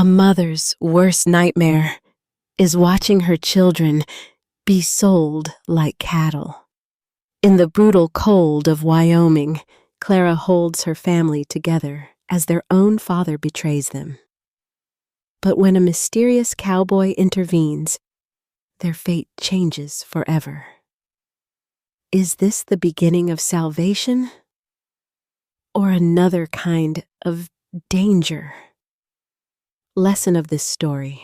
A mother's worst nightmare is watching her children be sold like cattle. In the brutal cold of Wyoming, Clara holds her family together as their own father betrays them. But when a mysterious cowboy intervenes, their fate changes forever. Is this the beginning of salvation or another kind of danger? Lesson of this story: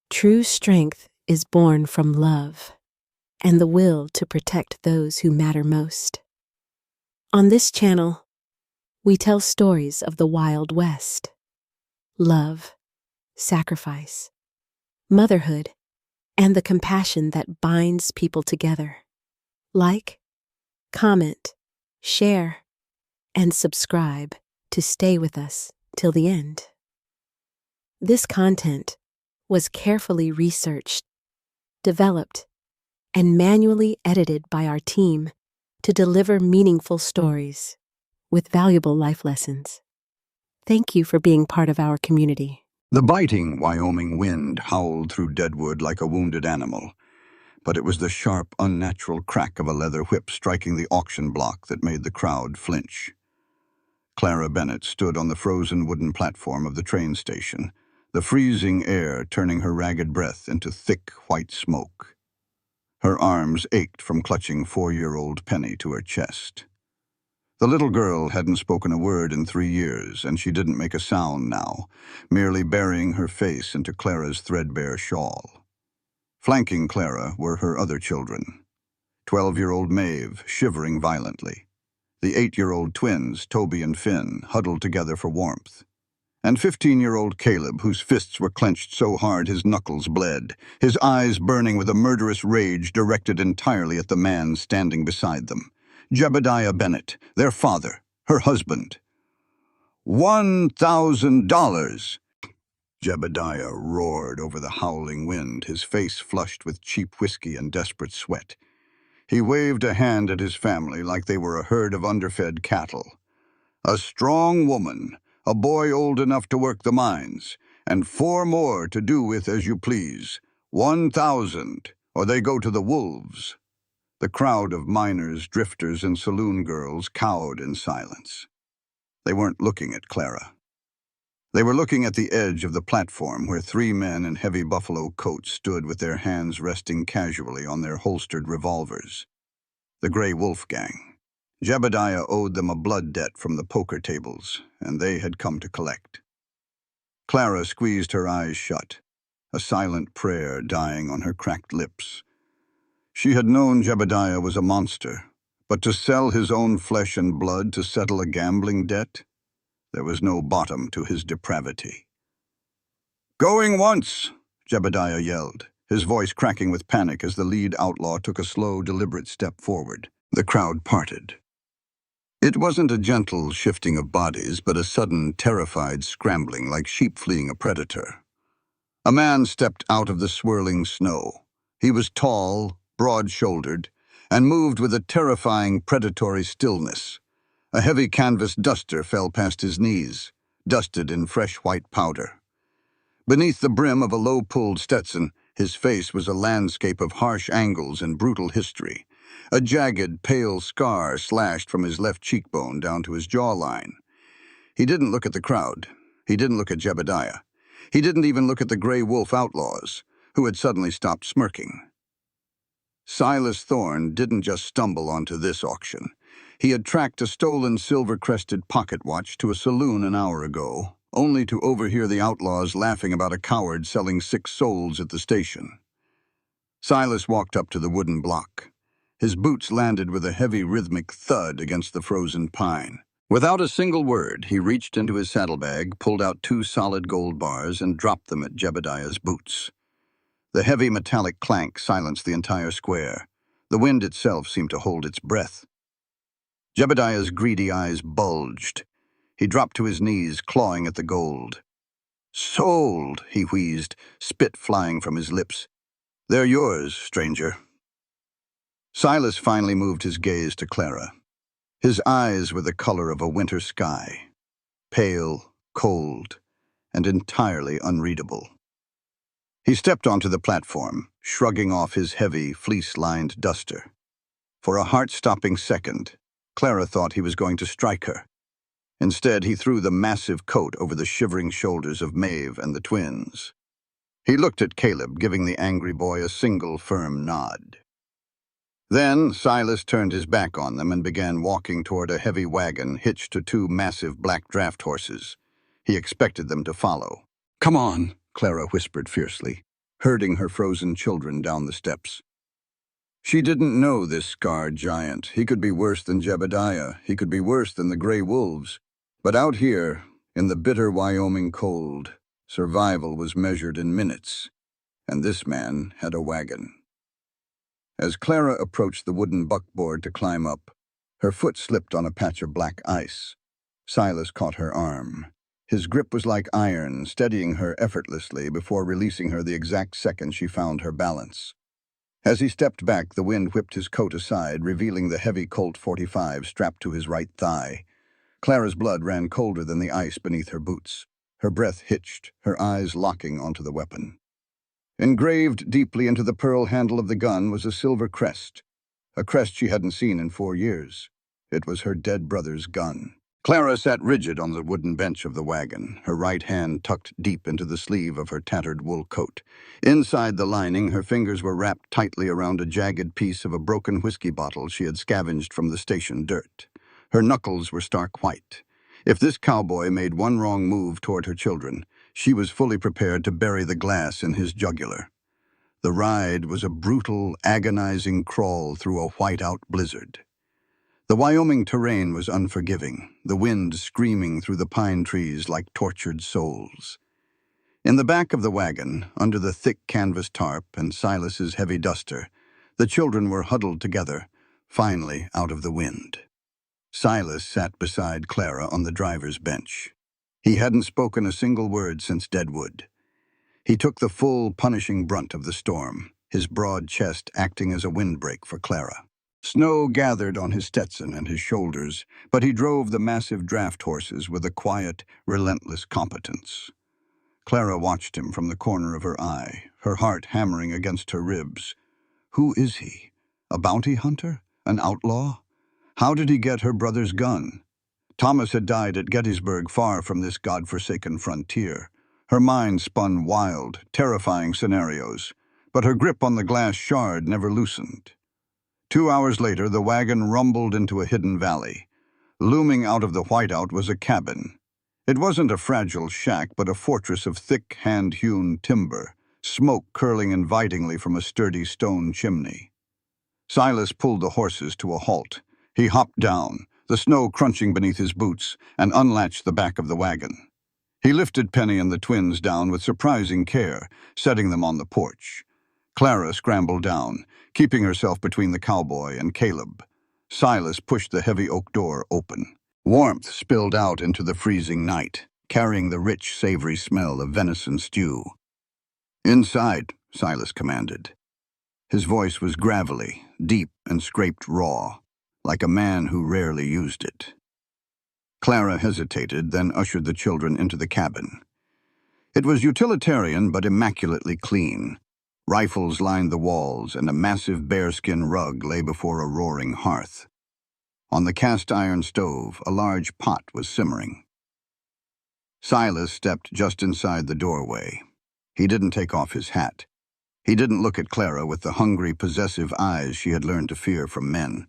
true strength is born from love and the will to protect those who matter most. On this channel, we tell stories of the Wild West: love, sacrifice, motherhood, and the compassion that binds people together. Like, comment, share, and subscribe to stay with us till the end. This content was carefully researched, developed, and manually edited by our team to deliver meaningful stories with valuable life lessons. Thank you for being part of our community. The biting Wyoming wind howled through deadwood like a wounded animal, but it was the sharp, unnatural crack of a leather whip striking the auction block that made the crowd flinch. Clara Bennett stood on the frozen wooden platform of the train station, the freezing air turning her ragged breath into thick, white smoke. Her arms ached from clutching 4-year-old Penny to her chest. The little girl hadn't spoken a word in 3 years, and she didn't make a sound now, merely burying her face into Clara's threadbare shawl. Flanking Clara were her other children: 12-year-old Maeve, shivering violently; the 8-year-old twins, Toby and Finn, huddled together for warmth; and 15-year-old Caleb, whose fists were clenched so hard his knuckles bled, his eyes burning with a murderous rage directed entirely at the man standing beside them. Jebediah Bennett, their father, her husband. $1,000! Jebediah roared over the howling wind, his face flushed with cheap whiskey and desperate sweat. He waved a hand at his family like they were a herd of underfed cattle. A strong woman, a boy old enough to work the mines, and 4 more to do with as you please. 1,000, or they go to the wolves. The crowd of miners, drifters, and saloon girls cowed in silence. They weren't looking at Clara. They were looking at the edge of the platform where 3 men in heavy buffalo coats stood with their hands resting casually on their holstered revolvers. The Grey Wolf Gang. Jebediah owed them a blood debt from the poker tables, and they had come to collect. Clara squeezed her eyes shut, a silent prayer dying on her cracked lips. She had known Jebediah was a monster, but to sell his own flesh and blood to settle a gambling debt? There was no bottom to his depravity. "Going once!" Jebediah yelled, his voice cracking with panic as the lead outlaw took a slow, deliberate step forward. The crowd parted. It wasn't a gentle shifting of bodies, but a sudden, terrified scrambling like sheep fleeing a predator. A man stepped out of the swirling snow. He was tall, broad-shouldered, and moved with a terrifying, predatory stillness. A heavy canvas duster fell past his knees, dusted in fresh white powder. Beneath the brim of a low-pulled Stetson, his face was a landscape of harsh angles and brutal history. A jagged, pale scar slashed from his left cheekbone down to his jawline. He didn't look at the crowd. He didn't look at Jebediah. He didn't even look at the Grey Wolf outlaws, who had suddenly stopped smirking. Silas Thorne didn't just stumble onto this auction. He had tracked a stolen silver-crested pocket watch to a saloon an hour ago, only to overhear the outlaws laughing about a coward selling 6 souls at the station. Silas walked up to the wooden block. His boots landed with a heavy rhythmic thud against the frozen pine. Without a single word, he reached into his saddlebag, pulled out 2 solid gold bars, and dropped them at Jebediah's boots. The heavy metallic clank silenced the entire square. The wind itself seemed to hold its breath. Jebediah's greedy eyes bulged. He dropped to his knees, clawing at the gold. "Sold," he wheezed, spit flying from his lips. "They're yours, stranger." Silas finally moved his gaze to Clara. His eyes were the color of a winter sky, pale, cold, and entirely unreadable. He stepped onto the platform, shrugging off his heavy, fleece-lined duster. For a heart-stopping second, Clara thought he was going to strike her. Instead, he threw the massive coat over the shivering shoulders of Maeve and the twins. He looked at Caleb, giving the angry boy a single firm nod. Then Silas turned his back on them and began walking toward a heavy wagon hitched to two massive black draft horses. He expected them to follow. "Come on," Clara whispered fiercely, herding her frozen children down the steps. She didn't know this scarred giant. He could be worse than Jebediah. He could be worse than the gray wolves. But out here, in the bitter Wyoming cold, survival was measured in minutes, and this man had a wagon. As Clara approached the wooden buckboard to climb up, her foot slipped on a patch of black ice. Silas caught her arm. His grip was like iron, steadying her effortlessly before releasing her the exact second she found her balance. As he stepped back, the wind whipped his coat aside, revealing the heavy Colt .45 strapped to his right thigh. Clara's blood ran colder than the ice beneath her boots. Her breath hitched, her eyes locking onto the weapon. Engraved deeply into the pearl handle of the gun was a silver crest, a crest she hadn't seen in 4 years. It was her dead brother's gun. Clara sat rigid on the wooden bench of the wagon, her right hand tucked deep into the sleeve of her tattered wool coat. Inside the lining, her fingers were wrapped tightly around a jagged piece of a broken whiskey bottle she had scavenged from the station dirt. Her knuckles were stark white. If this cowboy made one wrong move toward her children, she was fully prepared to bury the glass in his jugular. The ride was a brutal, agonizing crawl through a whiteout blizzard. The Wyoming terrain was unforgiving, the wind screaming through the pine trees like tortured souls. In the back of the wagon, under the thick canvas tarp and Silas's heavy duster, the children were huddled together, finally out of the wind. Silas sat beside Clara on the driver's bench. He hadn't spoken a single word since Deadwood. He took the full, punishing brunt of the storm, his broad chest acting as a windbreak for Clara. Snow gathered on his Stetson and his shoulders, but he drove the massive draft horses with a quiet, relentless competence. Clara watched him from the corner of her eye, her heart hammering against her ribs. Who is he? A bounty hunter? An outlaw? How did he get her brother's gun? Thomas had died at Gettysburg, far from this God-forsaken frontier. Her mind spun wild, terrifying scenarios, but her grip on the glass shard never loosened. 2 hours later, the wagon rumbled into a hidden valley. Looming out of the whiteout was a cabin. It wasn't a fragile shack, but a fortress of thick, hand-hewn timber, smoke curling invitingly from a sturdy stone chimney. Silas pulled the horses to a halt. He hopped down, the snow crunching beneath his boots, and unlatched the back of the wagon. He lifted Penny and the twins down with surprising care, setting them on the porch. Clara scrambled down, keeping herself between the cowboy and Caleb. Silas pushed the heavy oak door open. Warmth spilled out into the freezing night, carrying the rich, savory smell of venison stew. "Inside," Silas commanded. His voice was gravelly, deep, and scraped raw, like a man who rarely used it. Clara hesitated, then ushered the children into the cabin. It was utilitarian but immaculately clean. Rifles lined the walls, and a massive bearskin rug lay before a roaring hearth. On the cast-iron stove, a large pot was simmering. Silas stepped just inside the doorway. He didn't take off his hat. He didn't look at Clara with the hungry, possessive eyes she had learned to fear from men.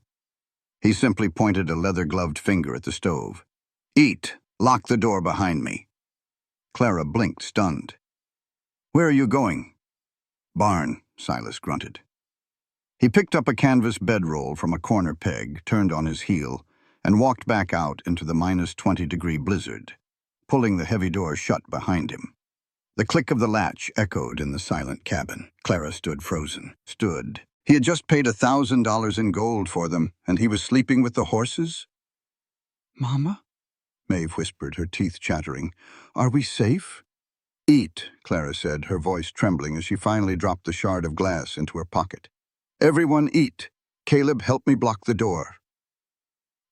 He simply pointed a leather-gloved finger at the stove. "Eat. Lock the door behind me." Clara blinked, stunned. "Where are you going?" "Barn," Silas grunted. He picked up a canvas bedroll from a corner peg, turned on his heel, and walked back out into the -20-degree blizzard, pulling the heavy door shut behind him. The click of the latch echoed in the silent cabin. Clara stood frozen. He had just paid $1,000 in gold for them, and he was sleeping with the horses? "Mama?" Maeve whispered, her teeth chattering. "Are we safe?" "Eat," Clara said, her voice trembling as she finally dropped the shard of glass into her pocket. "Everyone eat. Caleb, help me block the door."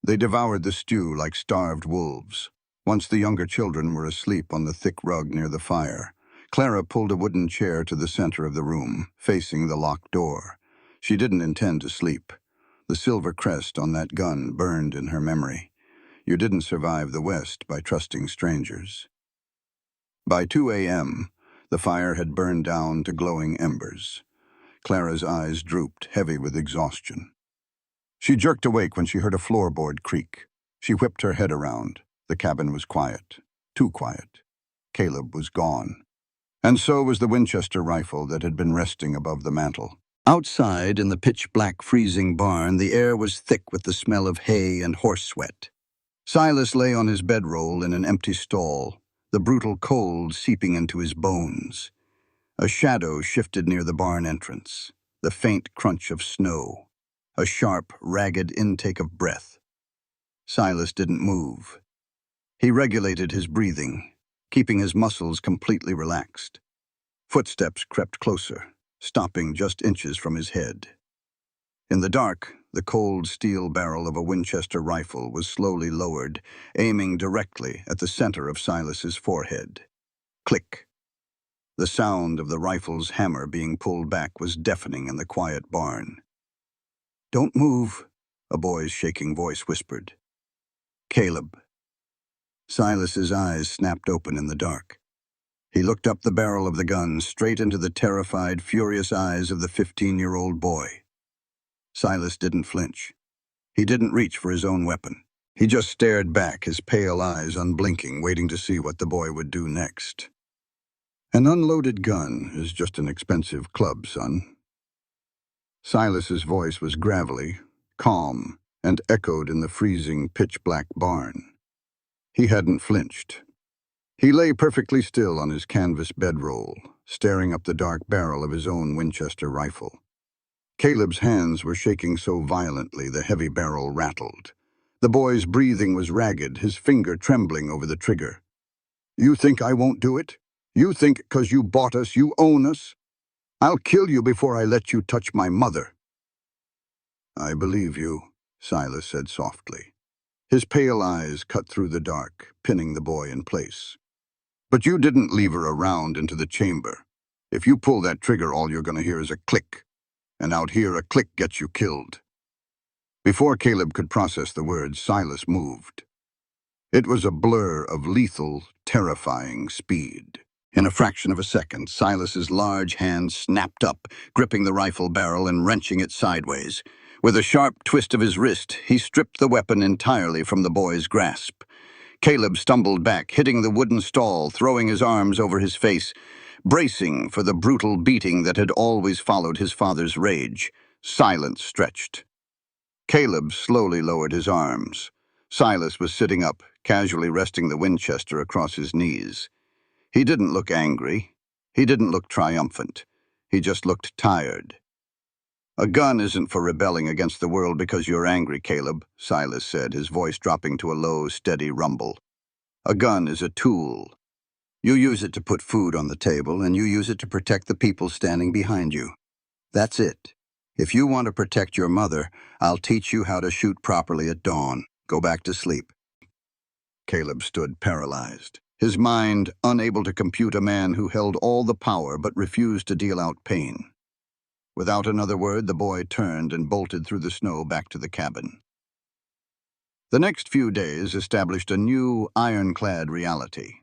They devoured the stew like starved wolves. Once the younger children were asleep on the thick rug near the fire, Clara pulled a wooden chair to the center of the room, facing the locked door. She didn't intend to sleep. The silver crest on that gun burned in her memory. You didn't survive the West by trusting strangers. By 2 a.m., the fire had burned down to glowing embers. Clara's eyes drooped, heavy with exhaustion. She jerked awake when she heard a floorboard creak. She whipped her head around. The cabin was quiet. Too quiet. Caleb was gone. And so was the Winchester rifle that had been resting above the mantel. Outside, in the pitch-black freezing barn, the air was thick with the smell of hay and horse sweat. Silas lay on his bedroll in an empty stall, the brutal cold seeping into his bones. A shadow shifted near the barn entrance, the faint crunch of snow, a sharp, ragged intake of breath. Silas didn't move. He regulated his breathing, keeping his muscles completely relaxed. Footsteps crept closer, stopping just inches from his head. In the dark, the cold steel barrel of a Winchester rifle was slowly lowered, aiming directly at the center of Silas's forehead. Click. The sound of the rifle's hammer being pulled back was deafening in the quiet barn. "Don't move," a boy's shaking voice whispered. "Caleb." Silas's eyes snapped open in the dark. He looked up the barrel of the gun, straight into the terrified, furious eyes of the 15-year-old boy. Silas didn't flinch. He didn't reach for his own weapon. He just stared back, his pale eyes unblinking, waiting to see what the boy would do next. "An unloaded gun is just an expensive club, son." Silas's voice was gravelly, calm, and echoed in the freezing, pitch-black barn. He hadn't flinched. He lay perfectly still on his canvas bedroll, staring up the dark barrel of his own Winchester rifle. Caleb's hands were shaking so violently the heavy barrel rattled. The boy's breathing was ragged, his finger trembling over the trigger. "You think I won't do it? You think 'cause you bought us, you own us? I'll kill you before I let you touch my mother." "I believe you," Silas said softly. His pale eyes cut through the dark, pinning the boy in place. "But you didn't leave her around into the chamber. If you pull that trigger, all you're going to hear is a click. And out here, a click gets you killed." Before Caleb could process the words, Silas moved. It was a blur of lethal, terrifying speed. In a fraction of a second, Silas's large hand snapped up, gripping the rifle barrel and wrenching it sideways. With a sharp twist of his wrist, he stripped the weapon entirely from the boy's grasp. Caleb stumbled back, hitting the wooden stall, throwing his arms over his face, bracing for the brutal beating that had always followed his father's rage. Silence stretched. Caleb slowly lowered his arms. Silas was sitting up, casually resting the Winchester across his knees. He didn't look angry. He didn't look triumphant. He just looked tired. "A gun isn't for rebelling against the world because you're angry, Caleb," Silas said, his voice dropping to a low, steady rumble. "A gun is a tool. You use it to put food on the table, and you use it to protect the people standing behind you. That's it. If you want to protect your mother, I'll teach you how to shoot properly at dawn. Go back to sleep." Caleb stood paralyzed, his mind unable to compute a man who held all the power but refused to deal out pain. Without another word, the boy turned and bolted through the snow back to the cabin. The next few days established a new, ironclad reality.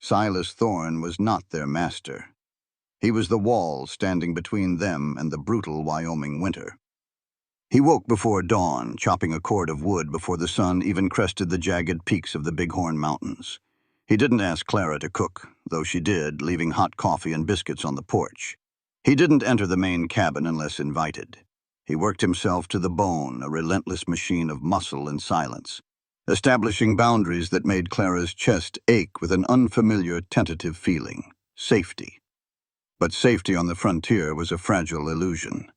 Silas Thorne was not their master. He was the wall standing between them and the brutal Wyoming winter. He woke before dawn, chopping a cord of wood before the sun even crested the jagged peaks of the Bighorn Mountains. He didn't ask Clara to cook, though she did, leaving hot coffee and biscuits on the porch. He didn't enter the main cabin unless invited. He worked himself to the bone, a relentless machine of muscle and silence, establishing boundaries that made Clara's chest ache with an unfamiliar, tentative feeling: safety. But safety on the frontier was a fragile illusion.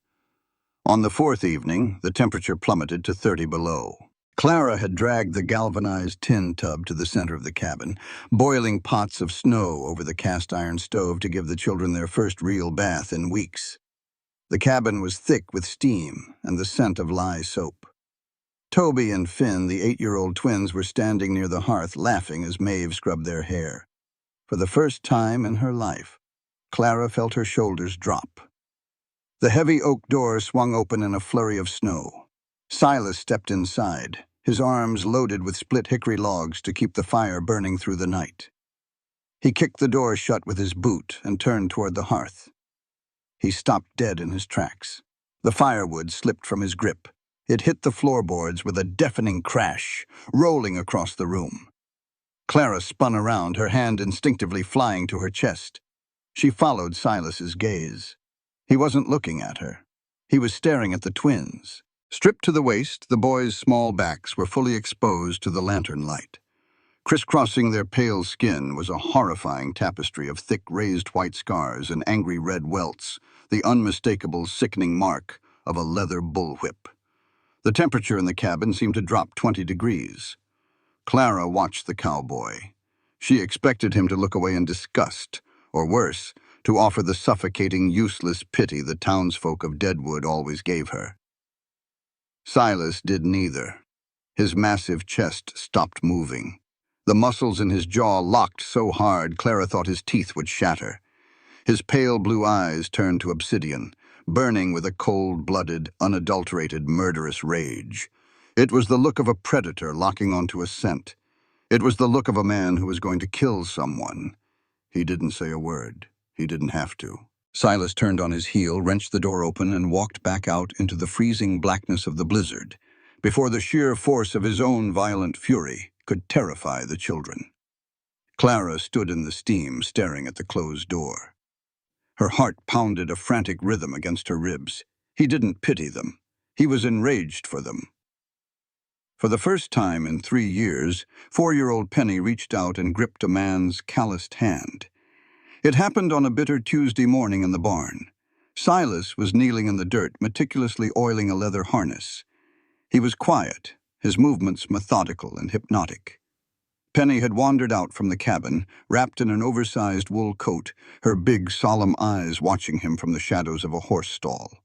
On the fourth evening, the temperature plummeted to 30 below. Clara had dragged the galvanized tin tub to the center of the cabin, boiling pots of snow over the cast-iron stove to give the children their first real bath in weeks. The cabin was thick with steam and the scent of lye soap. Toby and Finn, the 8-year-old twins, were standing near the hearth laughing as Maeve scrubbed their hair. For the first time in her life, Clara felt her shoulders drop. The heavy oak door swung open in a flurry of snow. Silas stepped inside, his arms loaded with split hickory logs to keep the fire burning through the night. He kicked the door shut with his boot and turned toward the hearth. He stopped dead in his tracks. The firewood slipped from his grip. It hit the floorboards with a deafening crash, rolling across the room. Clara spun around, her hand instinctively flying to her chest. She followed Silas's gaze. He wasn't looking at her. He was staring at the twins. Stripped to the waist, the boys' small backs were fully exposed to the lantern light. Crisscrossing their pale skin was a horrifying tapestry of thick raised white scars and angry red welts, the unmistakable sickening mark of a leather bullwhip. The temperature in the cabin seemed to drop 20 degrees. Clara watched the cowboy. She expected him to look away in disgust, or worse, to offer the suffocating, useless pity the townsfolk of Deadwood always gave her. Silas did neither. His massive chest stopped moving. The muscles in his jaw locked so hard Clara thought his teeth would shatter. His pale blue eyes turned to obsidian, burning with a cold-blooded, unadulterated, murderous rage. It was the look of a predator locking onto a scent. It was the look of a man who was going to kill someone. He didn't say a word. He didn't have to. Silas turned on his heel, wrenched the door open, and walked back out into the freezing blackness of the blizzard, before the sheer force of his own violent fury could terrify the children. Clara stood in the steam, staring at the closed door. Her heart pounded a frantic rhythm against her ribs. He didn't pity them. He was enraged for them. For the first time in 3 years, 4-year-old Penny reached out and gripped a man's calloused hand. It happened on a bitter Tuesday morning in the barn. Silas was kneeling in the dirt, meticulously oiling a leather harness. He was quiet, his movements methodical and hypnotic. Penny had wandered out from the cabin, wrapped in an oversized wool coat, her big, solemn eyes watching him from the shadows of a horse stall.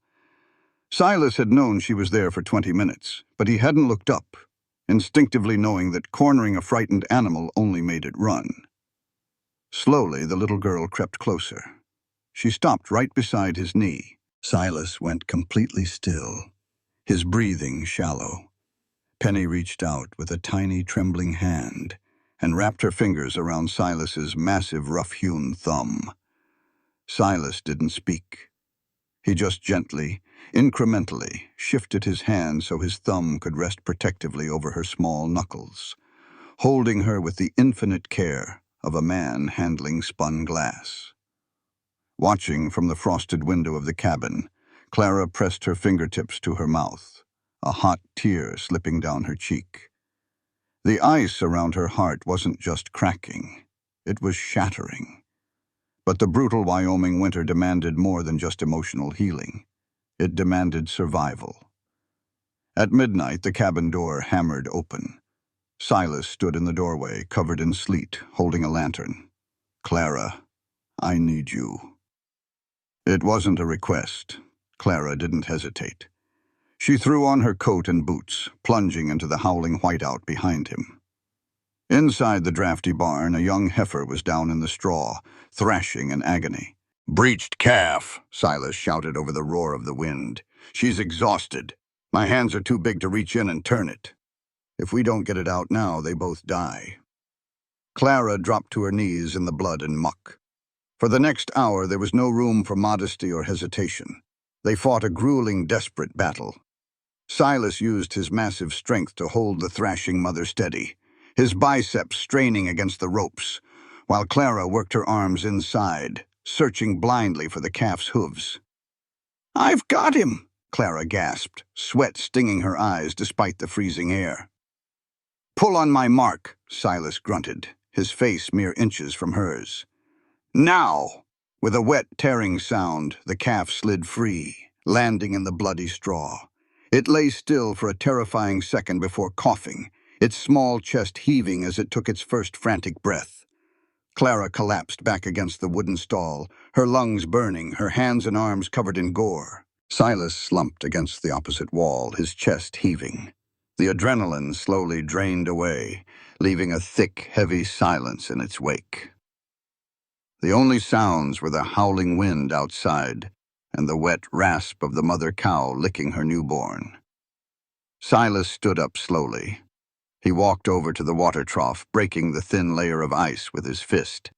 Silas had known she was there for 20 minutes, but he hadn't looked up, instinctively knowing that cornering a frightened animal only made it run. Slowly, the little girl crept closer. She stopped right beside his knee. Silas went completely still, his breathing shallow. Penny reached out with a tiny, trembling hand and wrapped her fingers around Silas's massive, rough-hewn thumb. Silas didn't speak. He just gently, incrementally, shifted his hand so his thumb could rest protectively over her small knuckles, holding her with the infinite care of a man handling spun glass. Watching from the frosted window of the cabin, Clara pressed her fingertips to her mouth, a hot tear slipping down her cheek. The ice around her heart wasn't just cracking, it was shattering. But the brutal Wyoming winter demanded more than just emotional healing. It demanded survival. At midnight, the cabin door hammered open. Silas stood in the doorway, covered in sleet, holding a lantern. "Clara, I need you." It wasn't a request. Clara didn't hesitate. She threw on her coat and boots, plunging into the howling whiteout behind him. Inside the drafty barn, a young heifer was down in the straw, thrashing in agony. "Breached calf," Silas shouted over the roar of the wind. "She's exhausted. My hands are too big to reach in and turn it. If we don't get it out now, they both die." Clara dropped to her knees in the blood and muck. For the next hour, there was no room for modesty or hesitation. They fought a grueling, desperate battle. Silas used his massive strength to hold the thrashing mother steady, his biceps straining against the ropes, while Clara worked her arms inside, searching blindly for the calf's hooves. "I've got him!" Clara gasped, sweat stinging her eyes despite the freezing air. "Pull on my mark," Silas grunted, his face mere inches from hers. "Now!" With a wet, tearing sound, the calf slid free, landing in the bloody straw. It lay still for a terrifying second before coughing, its small chest heaving as it took its first frantic breath. Clara collapsed back against the wooden stall, her lungs burning, her hands and arms covered in gore. Silas slumped against the opposite wall, his chest heaving. The adrenaline slowly drained away, leaving a thick, heavy silence in its wake. The only sounds were the howling wind outside and the wet rasp of the mother cow licking her newborn. Silas stood up slowly. He walked over to the water trough, breaking the thin layer of ice with his fist.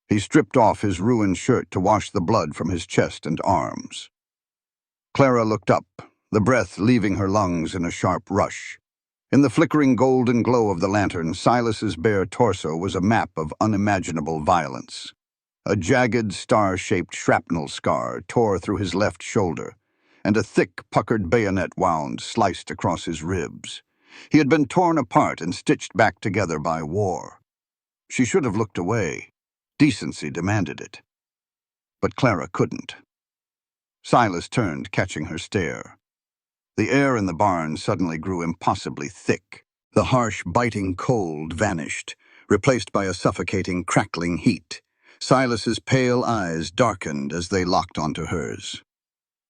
He stripped off his ruined shirt to wash the blood from his chest and arms. Clara looked up, the breath leaving her lungs in a sharp rush. In the flickering golden glow of the lantern, Silas's bare torso was a map of unimaginable violence. A jagged, star-shaped shrapnel scar tore through his left shoulder, and a thick, puckered bayonet wound sliced across his ribs. He had been torn apart and stitched back together by war. She should have looked away. Decency demanded it. But Clara couldn't. Silas turned, catching her stare. The air in the barn suddenly grew impossibly thick. The harsh, biting cold vanished, replaced by a suffocating, crackling heat. Silas's pale eyes darkened as they locked onto hers.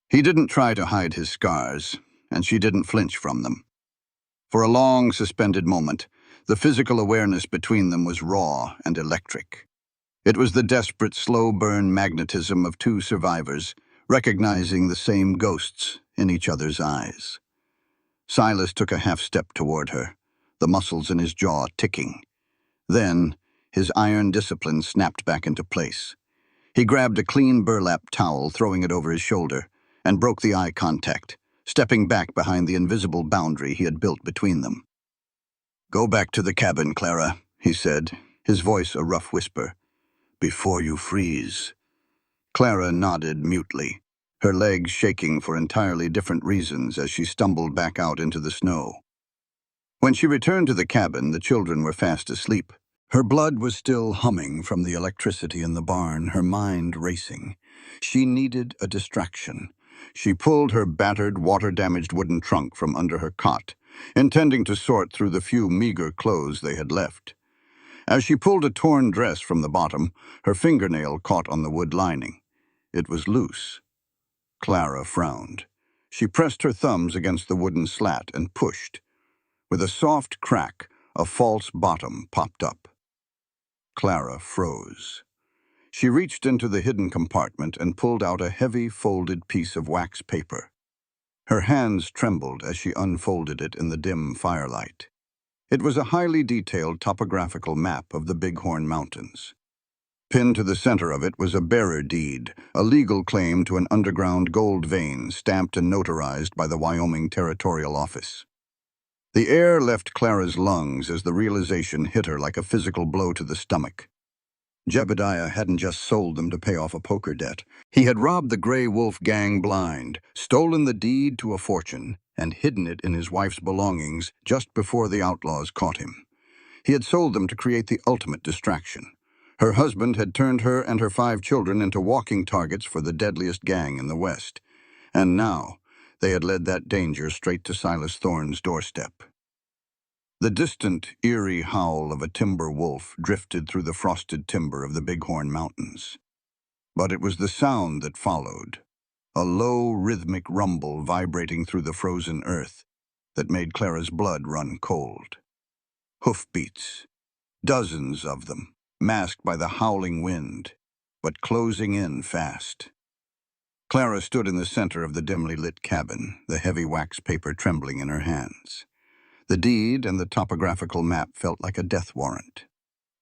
He didn't try to hide his scars, and she didn't flinch from them. For a long, suspended moment, the physical awareness between them was raw and electric. It was the desperate, slow-burn magnetism of two survivors, recognizing the same ghosts in each other's eyes. Silas took a half-step toward her, the muscles in his jaw ticking. Then, his iron discipline snapped back into place. He grabbed a clean burlap towel, throwing it over his shoulder, and broke the eye contact, stepping back behind the invisible boundary he had built between them. "Go back to the cabin, Clara," he said, his voice a rough whisper. "Before you freeze." Clara nodded mutely, her legs shaking for entirely different reasons as she stumbled back out into the snow. When she returned to the cabin, the children were fast asleep. Her blood was still humming from the electricity in the barn, her mind racing. She needed a distraction. She pulled her battered, water-damaged wooden trunk from under her cot, intending to sort through the few meager clothes they had left. As she pulled a torn dress from the bottom, her fingernail caught on the wood lining. It was loose. Clara frowned. She pressed her thumbs against the wooden slat and pushed. With a soft crack, a false bottom popped up. Clara froze. She reached into the hidden compartment and pulled out a heavy, folded piece of wax paper. Her hands trembled as she unfolded it in the dim firelight. It was a highly detailed topographical map of the Bighorn Mountains. Pinned to the center of it was a bearer deed, a legal claim to an underground gold vein stamped and notarized by the Wyoming Territorial Office. The air left Clara's lungs as the realization hit her like a physical blow to the stomach. Jebediah hadn't just sold them to pay off a poker debt. He had robbed the Gray Wolf gang blind, stolen the deed to a fortune, and hidden it in his wife's belongings just before the outlaws caught him. He had sold them to create the ultimate distraction. Her husband had turned her and her 5 children into walking targets for the deadliest gang in the West. And now, they had led that danger straight to Silas Thorne's doorstep. The distant, eerie howl of a timber wolf drifted through the frosted timber of the Bighorn Mountains. But it was the sound that followed, a low, rhythmic rumble vibrating through the frozen earth that made Clara's blood run cold. Hoofbeats, dozens of them, masked by the howling wind, but closing in fast. Clara stood in the center of the dimly lit cabin, the heavy wax paper trembling in her hands. The deed and the topographical map felt like a death warrant.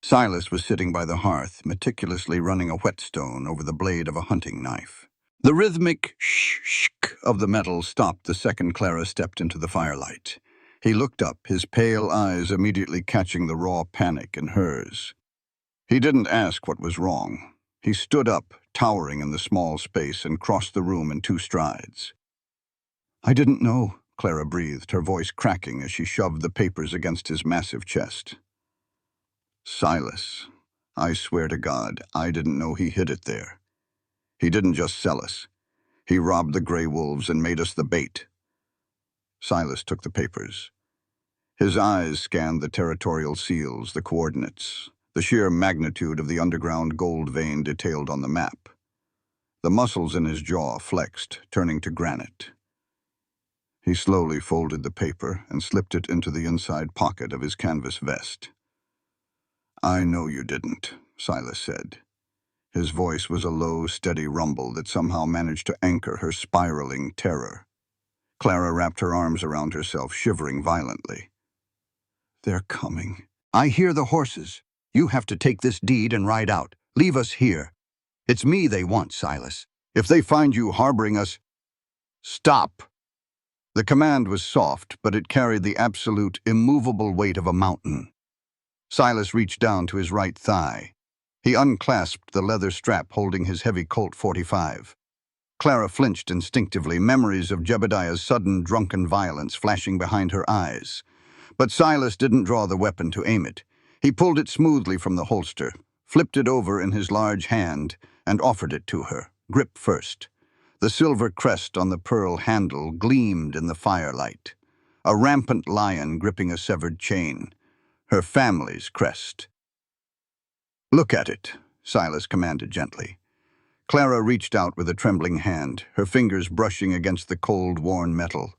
Silas was sitting by the hearth, meticulously running a whetstone over the blade of a hunting knife. The rhythmic shh-shk of the metal stopped the second Clara stepped into the firelight. He looked up, his pale eyes immediately catching the raw panic in hers. He didn't ask what was wrong. He stood up, towering in the small space, and crossed the room in 2 strides. "I didn't know," Clara breathed, her voice cracking as she shoved the papers against his massive chest. "Silas, I swear to God, I didn't know he hid it there. He didn't just sell us. He robbed the Gray Wolves and made us the bait." Silas took the papers. His eyes scanned the territorial seals, the coordinates, the sheer magnitude of the underground gold vein detailed on the map. The muscles in his jaw flexed, turning to granite. He slowly folded the paper and slipped it into the inside pocket of his canvas vest. "I know you didn't," Silas said. His voice was a low, steady rumble that somehow managed to anchor her spiraling terror. Clara wrapped her arms around herself, shivering violently. "They're coming. I hear the horses. You have to take this deed and ride out. Leave us here. It's me they want, Silas. If they find you harboring us—" "Stop!" The command was soft, but it carried the absolute, immovable weight of a mountain. Silas reached down to his right thigh. He unclasped the leather strap holding his heavy Colt .45. Clara flinched instinctively, memories of Jebediah's sudden drunken violence flashing behind her eyes. But Silas didn't draw the weapon to aim it. He pulled it smoothly from the holster, flipped it over in his large hand, and offered it to her, grip first. The silver crest on the pearl handle gleamed in the firelight. A rampant lion gripping a severed chain. Her family's crest. "Look at it," Silas commanded gently. Clara reached out with a trembling hand, her fingers brushing against the cold, worn metal.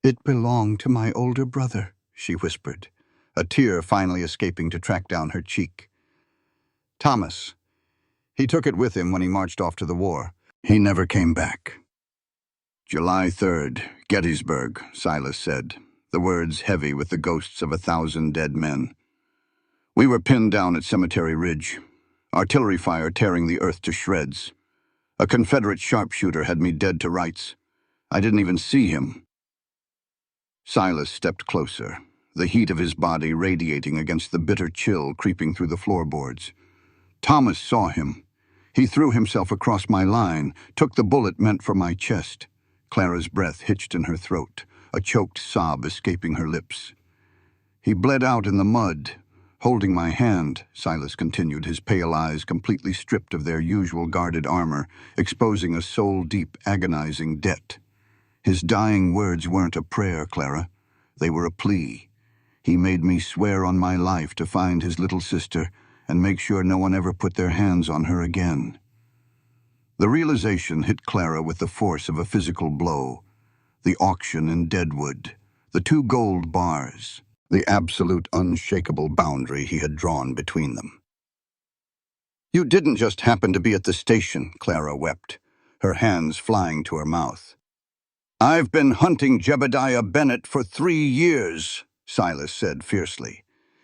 "It belonged to my older brother," she whispered, a tear finally escaping to track down her cheek. "Thomas. He took it with him when he marched off to the war. He never came back." "July 3rd, Gettysburg," Silas said, the words heavy with the ghosts of 1,000 dead men. "We were pinned down at Cemetery Ridge, artillery fire tearing the earth to shreds. A Confederate sharpshooter had me dead to rights. I didn't even see him." Silas stepped closer, the heat of his body radiating against the bitter chill creeping through the floorboards. "Thomas saw him. He threw himself across my line, took the bullet meant for my chest." Clara's breath hitched in her throat, a choked sob escaping her lips. "He bled out in the mud, holding my hand," Silas continued, his pale eyes completely stripped of their usual guarded armor, exposing a soul-deep, agonizing debt. "His dying words weren't a prayer, Clara. They were a plea. He made me swear on my life to find his little sister and make sure no one ever put their hands on her again." The realization hit Clara with the force of a physical blow. The auction in Deadwood, the 2 gold bars, the absolute unshakable boundary he had drawn between them. "You didn't just happen to be at the station," Clara wept, her hands flying to her mouth. "I've been hunting Jebediah Bennett for 3 years, Silas said fiercely,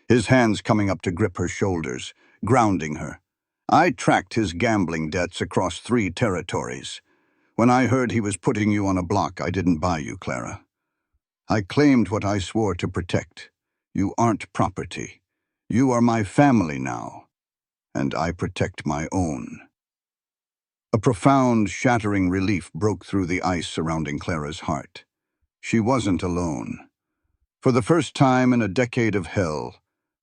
his hands coming up to grip her shoulders, grounding her. "I tracked his gambling debts across 3 territories. When I heard he was putting you on a block, I didn't buy you, Clara. I claimed what I swore to protect. You aren't property. You are my family now, and I protect my own." A profound, shattering relief broke through the ice surrounding Clara's heart. She wasn't alone. For the first time in a decade of hell,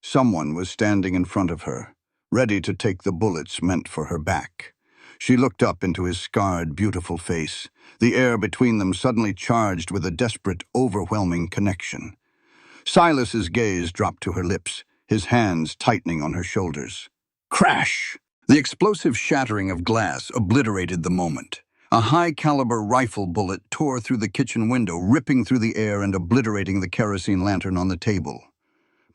someone was standing in front of her, ready to take the bullets meant for her back. She looked up into his scarred, beautiful face, the air between them suddenly charged with a desperate, overwhelming connection. Silas's gaze dropped to her lips, his hands tightening on her shoulders. Crash! The explosive shattering of glass obliterated the moment. A high-caliber rifle bullet tore through the kitchen window, ripping through the air and obliterating the kerosene lantern on the table.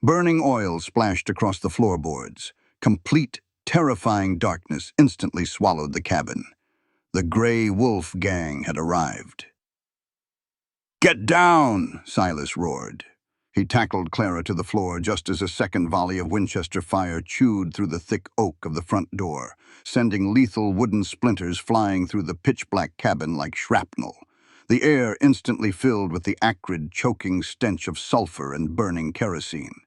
Burning oil splashed across the floorboards. Complete, terrifying darkness instantly swallowed the cabin. The Gray Wolf gang had arrived. "Get down!" Silas roared. He tackled Clara to the floor just as a second volley of Winchester fire chewed through the thick oak of the front door, sending lethal wooden splinters flying through the pitch-black cabin like shrapnel. The air instantly filled with the acrid, choking stench of sulfur and burning kerosene.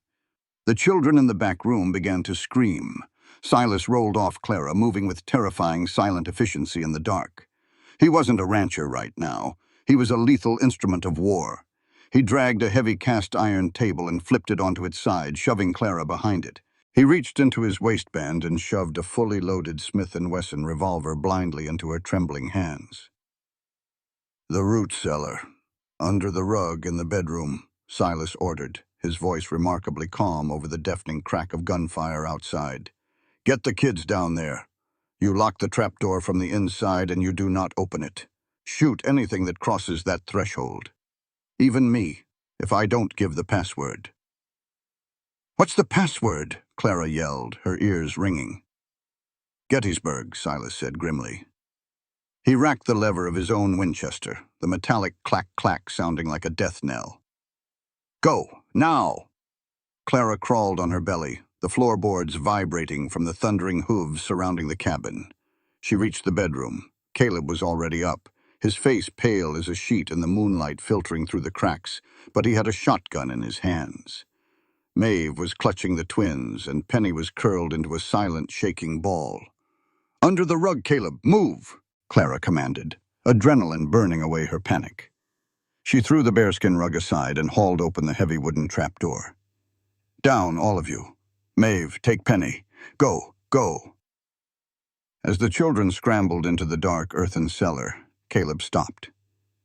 The children in the back room began to scream. Silas rolled off Clara, moving with terrifying, silent efficiency in the dark. He wasn't a rancher right now. He was a lethal instrument of war. He dragged a heavy cast-iron table and flipped it onto its side, shoving Clara behind it. He reached into his waistband and shoved a fully loaded Smith & Wesson revolver blindly into her trembling hands. "The root cellar. Under the rug in the bedroom," Silas ordered, his voice remarkably calm over the deafening crack of gunfire outside. "Get the kids down there. You lock the trapdoor from the inside and you do not open it. Shoot anything that crosses that threshold." Even me, if I don't give the password. What's the password? Clara yelled, her ears ringing. Gettysburg, Silas said grimly. He racked the lever of his own Winchester, the metallic clack-clack sounding like a death knell. Go, now! Clara crawled on her belly, the floorboards vibrating from the thundering hooves surrounding the cabin. She reached the bedroom. Caleb was already up, his face pale as a sheet in the moonlight filtering through the cracks, but he had a shotgun in his hands. Maeve was clutching the twins, and Penny was curled into a silent, shaking ball. Under the rug, Caleb, move! Clara commanded, adrenaline burning away her panic. She threw the bearskin rug aside and hauled open the heavy wooden trapdoor. Down, all of you. Maeve, take Penny. Go, go. As the children scrambled into the dark earthen cellar, Caleb stopped.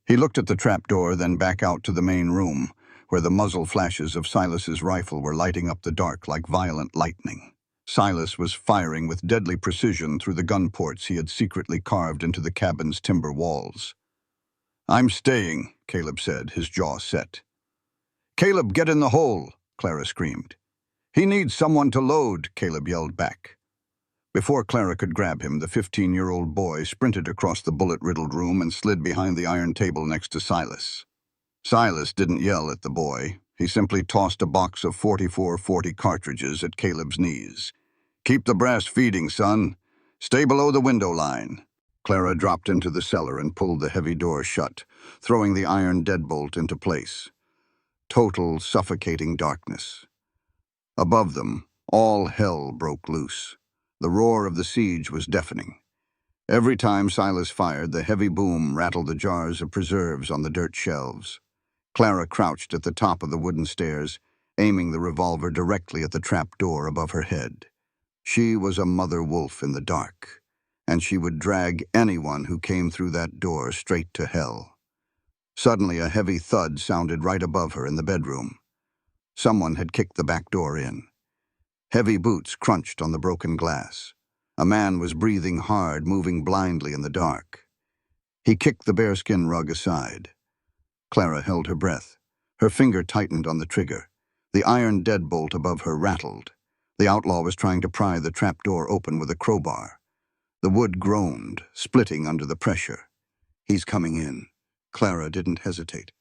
He looked at the trapdoor, then back out to the main room, where the muzzle flashes of Silas's rifle were lighting up the dark like violent lightning. Silas was firing with deadly precision through the gun ports he had secretly carved into the cabin's timber walls. I'm staying, Caleb said, his jaw set. Caleb, get in the hole, Clara screamed. He needs someone to load, Caleb yelled back. Before Clara could grab him, the 15-year-old boy sprinted across the bullet-riddled room and slid behind the iron table next to Silas. Silas didn't yell at the boy. He simply tossed a box of 44-40 cartridges at Caleb's knees. Keep the brass feeding, son. Stay below the window line. Clara dropped into the cellar and pulled the heavy door shut, throwing the iron deadbolt into place. Total, suffocating darkness. Above them, all hell broke loose. The roar of the siege was deafening. Every time Silas fired, the heavy boom rattled the jars of preserves on the dirt shelves. Clara crouched at the top of the wooden stairs, aiming the revolver directly at the trap door above her head. She was a mother wolf in the dark, and she would drag anyone who came through that door straight to hell. Suddenly, a heavy thud sounded right above her in the bedroom. Someone had kicked the back door in. Heavy boots crunched on the broken glass. A man was breathing hard, moving blindly in the dark. He kicked the bearskin rug aside. Clara held her breath. Her finger tightened on the trigger. The iron deadbolt above her rattled. The outlaw was trying to pry the trapdoor open with a crowbar. The wood groaned, splitting under the pressure. He's coming in. Clara didn't hesitate.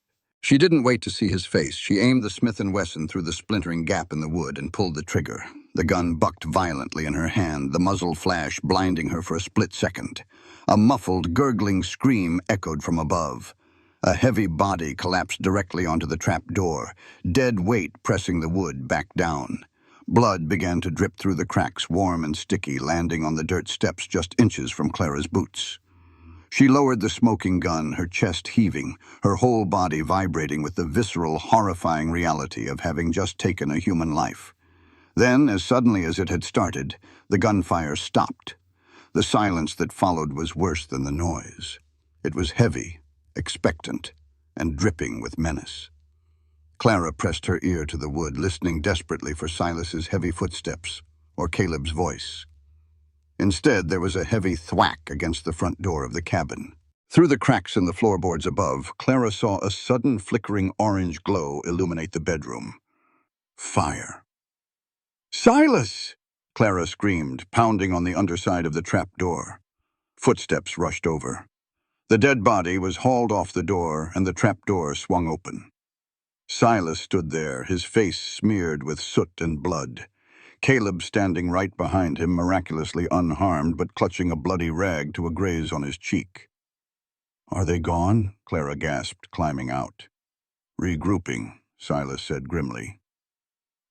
She didn't wait to see his face. She aimed the Smith & Wesson through the splintering gap in the wood and pulled the trigger. The gun bucked violently in her hand, the muzzle flash blinding her for a split second. A muffled, gurgling scream echoed from above. A heavy body collapsed directly onto the trap door, dead weight pressing the wood back down. Blood began to drip through the cracks, warm and sticky, landing on the dirt steps just inches from Clara's boots. She lowered the smoking gun, her chest heaving, her whole body vibrating with the visceral, horrifying reality of having just taken a human life. Then, as suddenly as it had started, the gunfire stopped. The silence that followed was worse than the noise. It was heavy, expectant, and dripping with menace. Clara pressed her ear to the wood, listening desperately for Silas's heavy footsteps or Caleb's voice. Instead, there was a heavy thwack against the front door of the cabin. Through the cracks in the floorboards above, Clara saw a sudden flickering orange glow illuminate the bedroom. Fire. "Silas!" Clara screamed, pounding on the underside of the trap door. Footsteps rushed over. The dead body was hauled off the door, and the trap door swung open. Silas stood there, his face smeared with soot and blood. Caleb standing right behind him, miraculously unharmed, but clutching a bloody rag to a graze on his cheek. "Are they gone?" Clara gasped, climbing out. "Regrouping," Silas said grimly.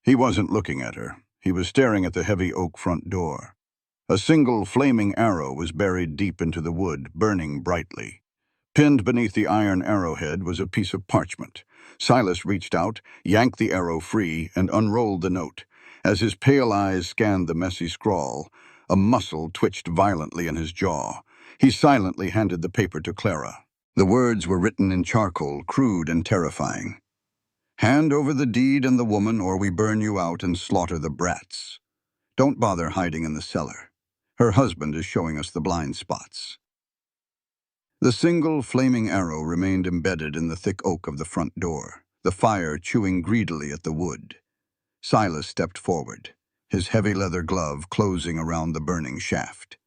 He wasn't looking at her. He was staring at the heavy oak front door. A single flaming arrow was buried deep into the wood, burning brightly. Pinned beneath the iron arrowhead was a piece of parchment. Silas reached out, yanked the arrow free, and unrolled the note. As his pale eyes scanned the messy scrawl, a muscle twitched violently in his jaw. He silently handed the paper to Clara. The words were written in charcoal, crude and terrifying. "Hand over the deed and the woman, or we burn you out and slaughter the brats. Don't bother hiding in the cellar. Her husband is showing us the blind spots." The single flaming arrow remained embedded in the thick oak of the front door, the fire chewing greedily at the wood. Silas stepped forward, his heavy leather glove closing around the burning shaft.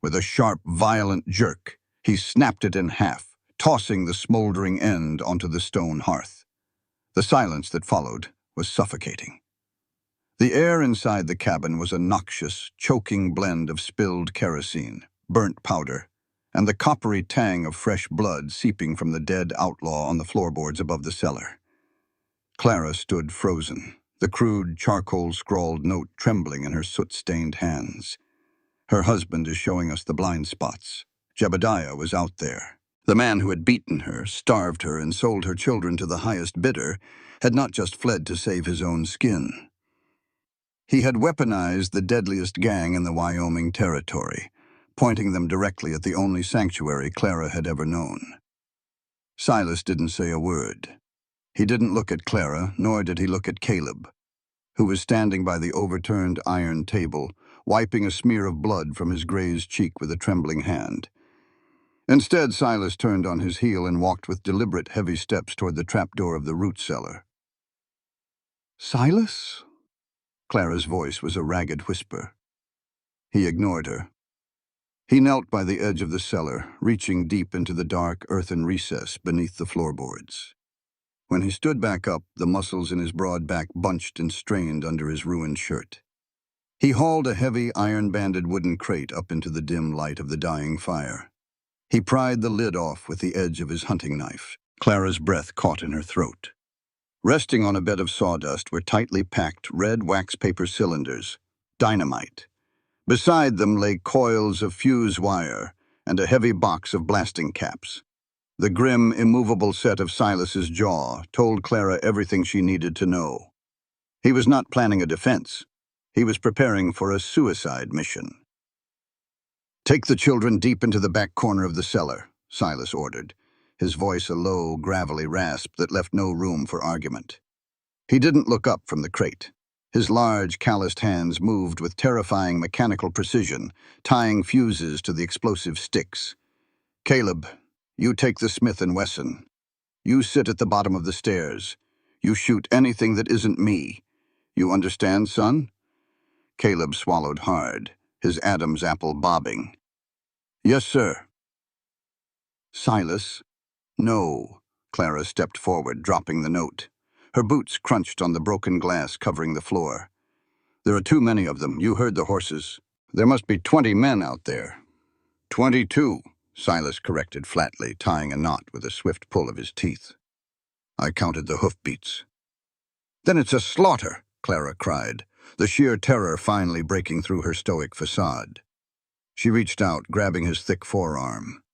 With a sharp, violent jerk, he snapped it in half, tossing the smoldering end onto the stone hearth. The silence that followed was suffocating. The air inside the cabin was a noxious, choking blend of spilled kerosene, burnt powder, and the coppery tang of fresh blood seeping from the dead outlaw on the floorboards above the cellar. Clara stood frozen, the crude, charcoal-scrawled note trembling in her soot-stained hands. Her husband is showing us the blind spots. Jebediah was out there. The man who had beaten her, starved her, and sold her children to the highest bidder had not just fled to save his own skin. He had weaponized the deadliest gang in the Wyoming territory, pointing them directly at the only sanctuary Clara had ever known. Silas didn't say a word. He didn't look at Clara, nor did he look at Caleb, who was standing by the overturned iron table, wiping a smear of blood from his grazed cheek with a trembling hand. Instead, Silas turned on his heel and walked with deliberate, heavy steps toward the trapdoor of the root cellar. "Silas?" Clara's voice was a ragged whisper. He ignored her. He knelt by the edge of the cellar, reaching deep into the dark, earthen recess beneath the floorboards. When he stood back up, the muscles in his broad back bunched and strained under his ruined shirt. He hauled a heavy, iron-banded wooden crate up into the dim light of the dying fire. He pried the lid off with the edge of his hunting knife. Clara's breath caught in her throat. Resting on a bed of sawdust were tightly packed red wax paper cylinders, dynamite. Beside them lay coils of fuse wire and a heavy box of blasting caps. The grim, immovable set of Silas's jaw told Clara everything she needed to know. He was not planning a defense. He was preparing for a suicide mission. "Take the children deep into the back corner of the cellar," Silas ordered, his voice a low, gravelly rasp that left no room for argument. He didn't look up from the crate. His large, calloused hands moved with terrifying mechanical precision, tying fuses to the explosive sticks. "Caleb, you take the Smith & Wesson. You sit at the bottom of the stairs. You shoot anything that isn't me. You understand, son?" Caleb swallowed hard, his Adam's apple bobbing. "Yes, sir." "Silas?" "No." Clara stepped forward, dropping the note. Her boots crunched on the broken glass covering the floor. "There are too many of them. You heard the horses. There must be 20 men out there." 22, Silas corrected flatly, tying a knot with a swift pull of his teeth. "I counted the hoofbeats." "Then it's a slaughter," Clara cried, the sheer terror finally breaking through her stoic facade. She reached out, grabbing his thick forearm.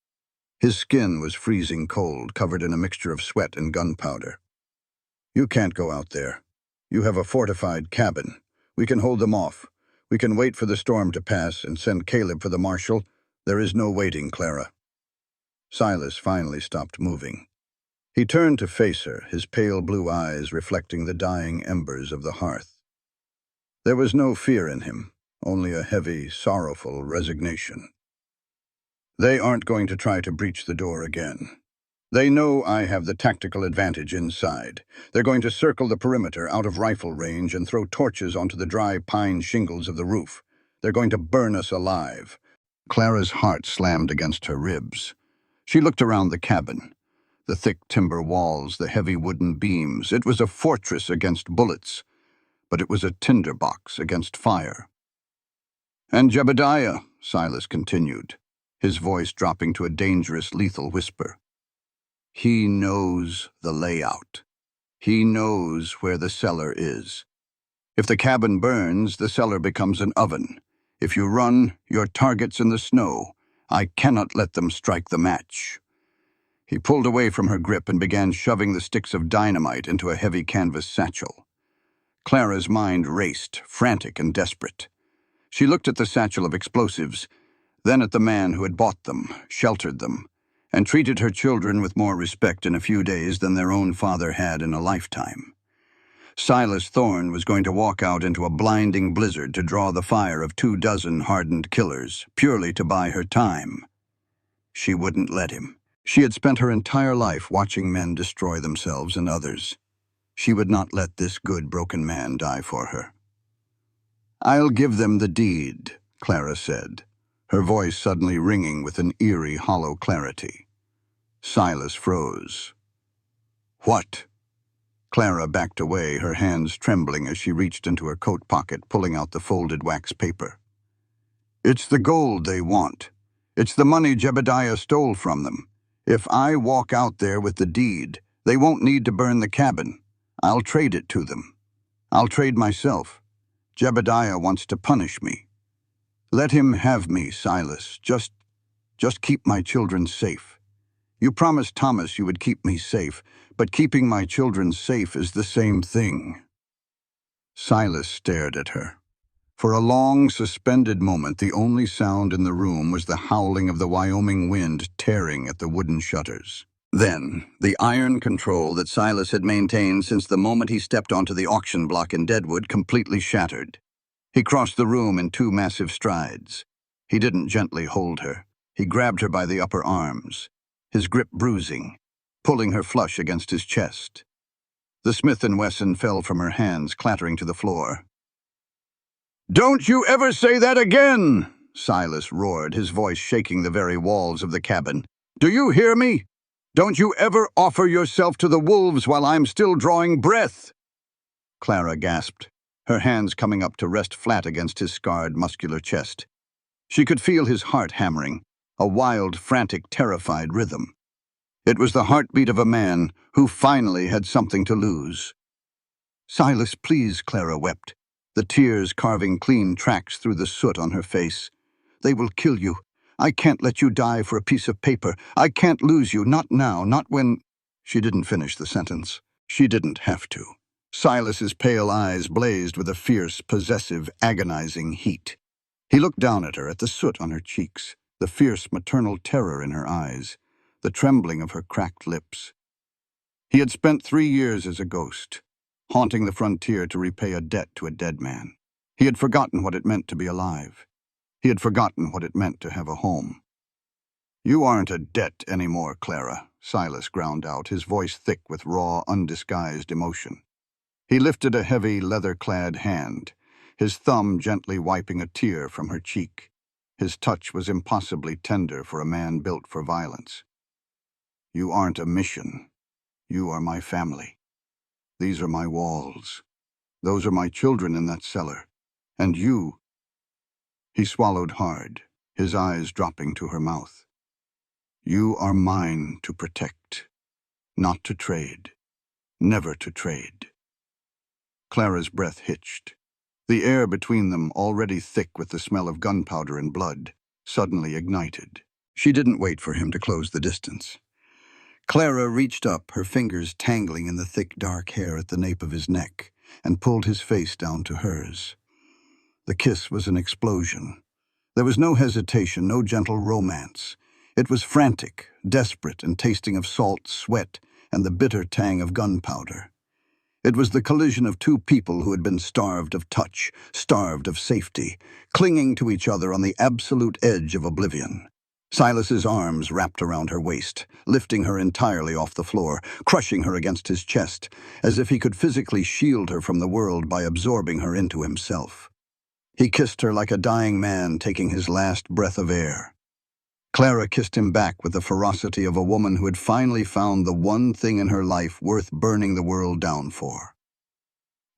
His skin was freezing cold, covered in a mixture of sweat and gunpowder. "You can't go out there. You have a fortified cabin. We can hold them off. We can wait for the storm to pass and send Caleb for the marshal. There is no waiting, Clara." Silas finally stopped moving. He turned to face her, his pale blue eyes reflecting the dying embers of the hearth. There was no fear in him, only a heavy, sorrowful resignation. "They aren't going to try to breach the door again. They know I have the tactical advantage inside. They're going to circle the perimeter out of rifle range and throw torches onto the dry pine shingles of the roof. They're going to burn us alive." Clara's heart slammed against her ribs. She looked around the cabin. The thick timber walls, the heavy wooden beams. It was a fortress against bullets, but it was a tinderbox against fire. "And Jebediah," Silas continued, his voice dropping to a dangerous, lethal whisper. "He knows the layout. He knows where the cellar is. If the cabin burns, the cellar becomes an oven. If you run, your target's in the snow. I cannot let them strike the match." He pulled away from her grip and began shoving the sticks of dynamite into a heavy canvas satchel. Clara's mind raced, frantic and desperate. She looked at the satchel of explosives, then at the man who had bought them, sheltered them, and treated her children with more respect in a few days than their own father had in a lifetime. Silas Thorne was going to walk out into a blinding blizzard to draw the fire of 24 hardened killers, purely to buy her time. She wouldn't let him. She had spent her entire life watching men destroy themselves and others. She would not let this good, broken man die for her. "I'll give them the deed," Clara said, her voice suddenly ringing with an eerie, hollow clarity. Silas froze. "What?" Clara backed away, her hands trembling as she reached into her coat pocket, pulling out the folded wax paper. "It's the gold they want. It's the money Jebediah stole from them. If I walk out there with the deed, they won't need to burn the cabin. I'll trade it to them. I'll trade myself. Jebediah wants to punish me. Let him have me, Silas. Just keep my children safe. You promised Thomas you would keep me safe, but keeping my children safe is the same thing." Silas stared at her. For a long, suspended moment, the only sound in the room was the howling of the Wyoming wind tearing at the wooden shutters. Then, the iron control that Silas had maintained since the moment he stepped onto the auction block in Deadwood completely shattered. He crossed the room in 2 massive strides. He didn't gently hold her. He grabbed her by the upper arms, his grip bruising, pulling her flush against his chest. The Smith & Wesson fell from her hands, clattering to the floor. "Don't you ever say that again!" Silas roared, his voice shaking the very walls of the cabin. "Do you hear me? Don't you ever offer yourself to the wolves while I'm still drawing breath!" Clara gasped, her hands coming up to rest flat against his scarred, muscular chest. She could feel his heart hammering, a wild, frantic, terrified rhythm. It was the heartbeat of a man who finally had something to lose. "Silas, please," Clara wept, the tears carving clean tracks through the soot on her face. "They will kill you. I can't let you die for a piece of paper. I can't lose you, not now, not when—" She didn't finish the sentence. She didn't have to. Silas's pale eyes blazed with a fierce, possessive, agonizing heat. He looked down at her, at the soot on her cheeks, the fierce maternal terror in her eyes, the trembling of her cracked lips. He had spent 3 years as a ghost, haunting the frontier to repay a debt to a dead man. He had forgotten what it meant to be alive. He had forgotten what it meant to have a home. "You aren't a debt anymore, Clara," Silas ground out, his voice thick with raw, undisguised emotion. He lifted a heavy, leather-clad hand, his thumb gently wiping a tear from her cheek. His touch was impossibly tender for a man built for violence. "You aren't a mission. You are my family. These are my walls. Those are my children in that cellar. And you—" He swallowed hard, his eyes dropping to her mouth. "You are mine to protect, not to trade, never to trade." Clara's breath hitched. The air between them, already thick with the smell of gunpowder and blood, suddenly ignited. She didn't wait for him to close the distance. Clara reached up, her fingers tangling in the thick dark hair at the nape of his neck, and pulled his face down to hers. The kiss was an explosion. There was no hesitation, no gentle romance. It was frantic, desperate, and tasting of salt, sweat, and the bitter tang of gunpowder. It was the collision of 2 people who had been starved of touch, starved of safety, clinging to each other on the absolute edge of oblivion. Silas's arms wrapped around her waist, lifting her entirely off the floor, crushing her against his chest, as if he could physically shield her from the world by absorbing her into himself. He kissed her like a dying man taking his last breath of air. Clara kissed him back with the ferocity of a woman who had finally found the one thing in her life worth burning the world down for.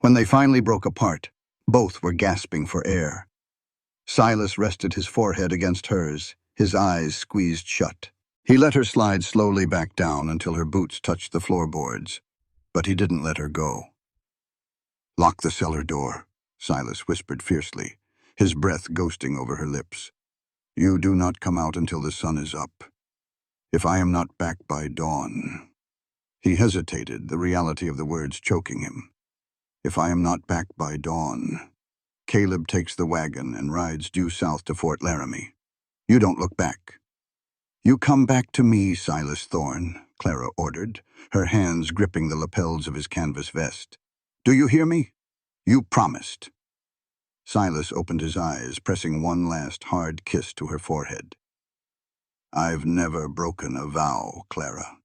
When they finally broke apart, both were gasping for air. Silas rested his forehead against hers, his eyes squeezed shut. He let her slide slowly back down until her boots touched the floorboards, but he didn't let her go. "Lock the cellar door," Silas whispered fiercely, his breath ghosting over her lips. "You do not come out until the sun is up. If I am not back by dawn—" He hesitated, the reality of the words choking him. "If I am not back by dawn, Caleb takes the wagon and rides due south to Fort Laramie. You don't look back." "You come back to me, Silas Thorne," Clara ordered, her hands gripping the lapels of his canvas vest. "Do you hear me? You promised." Silas opened his eyes, pressing one last hard kiss to her forehead. I've never broken a vow, Clara.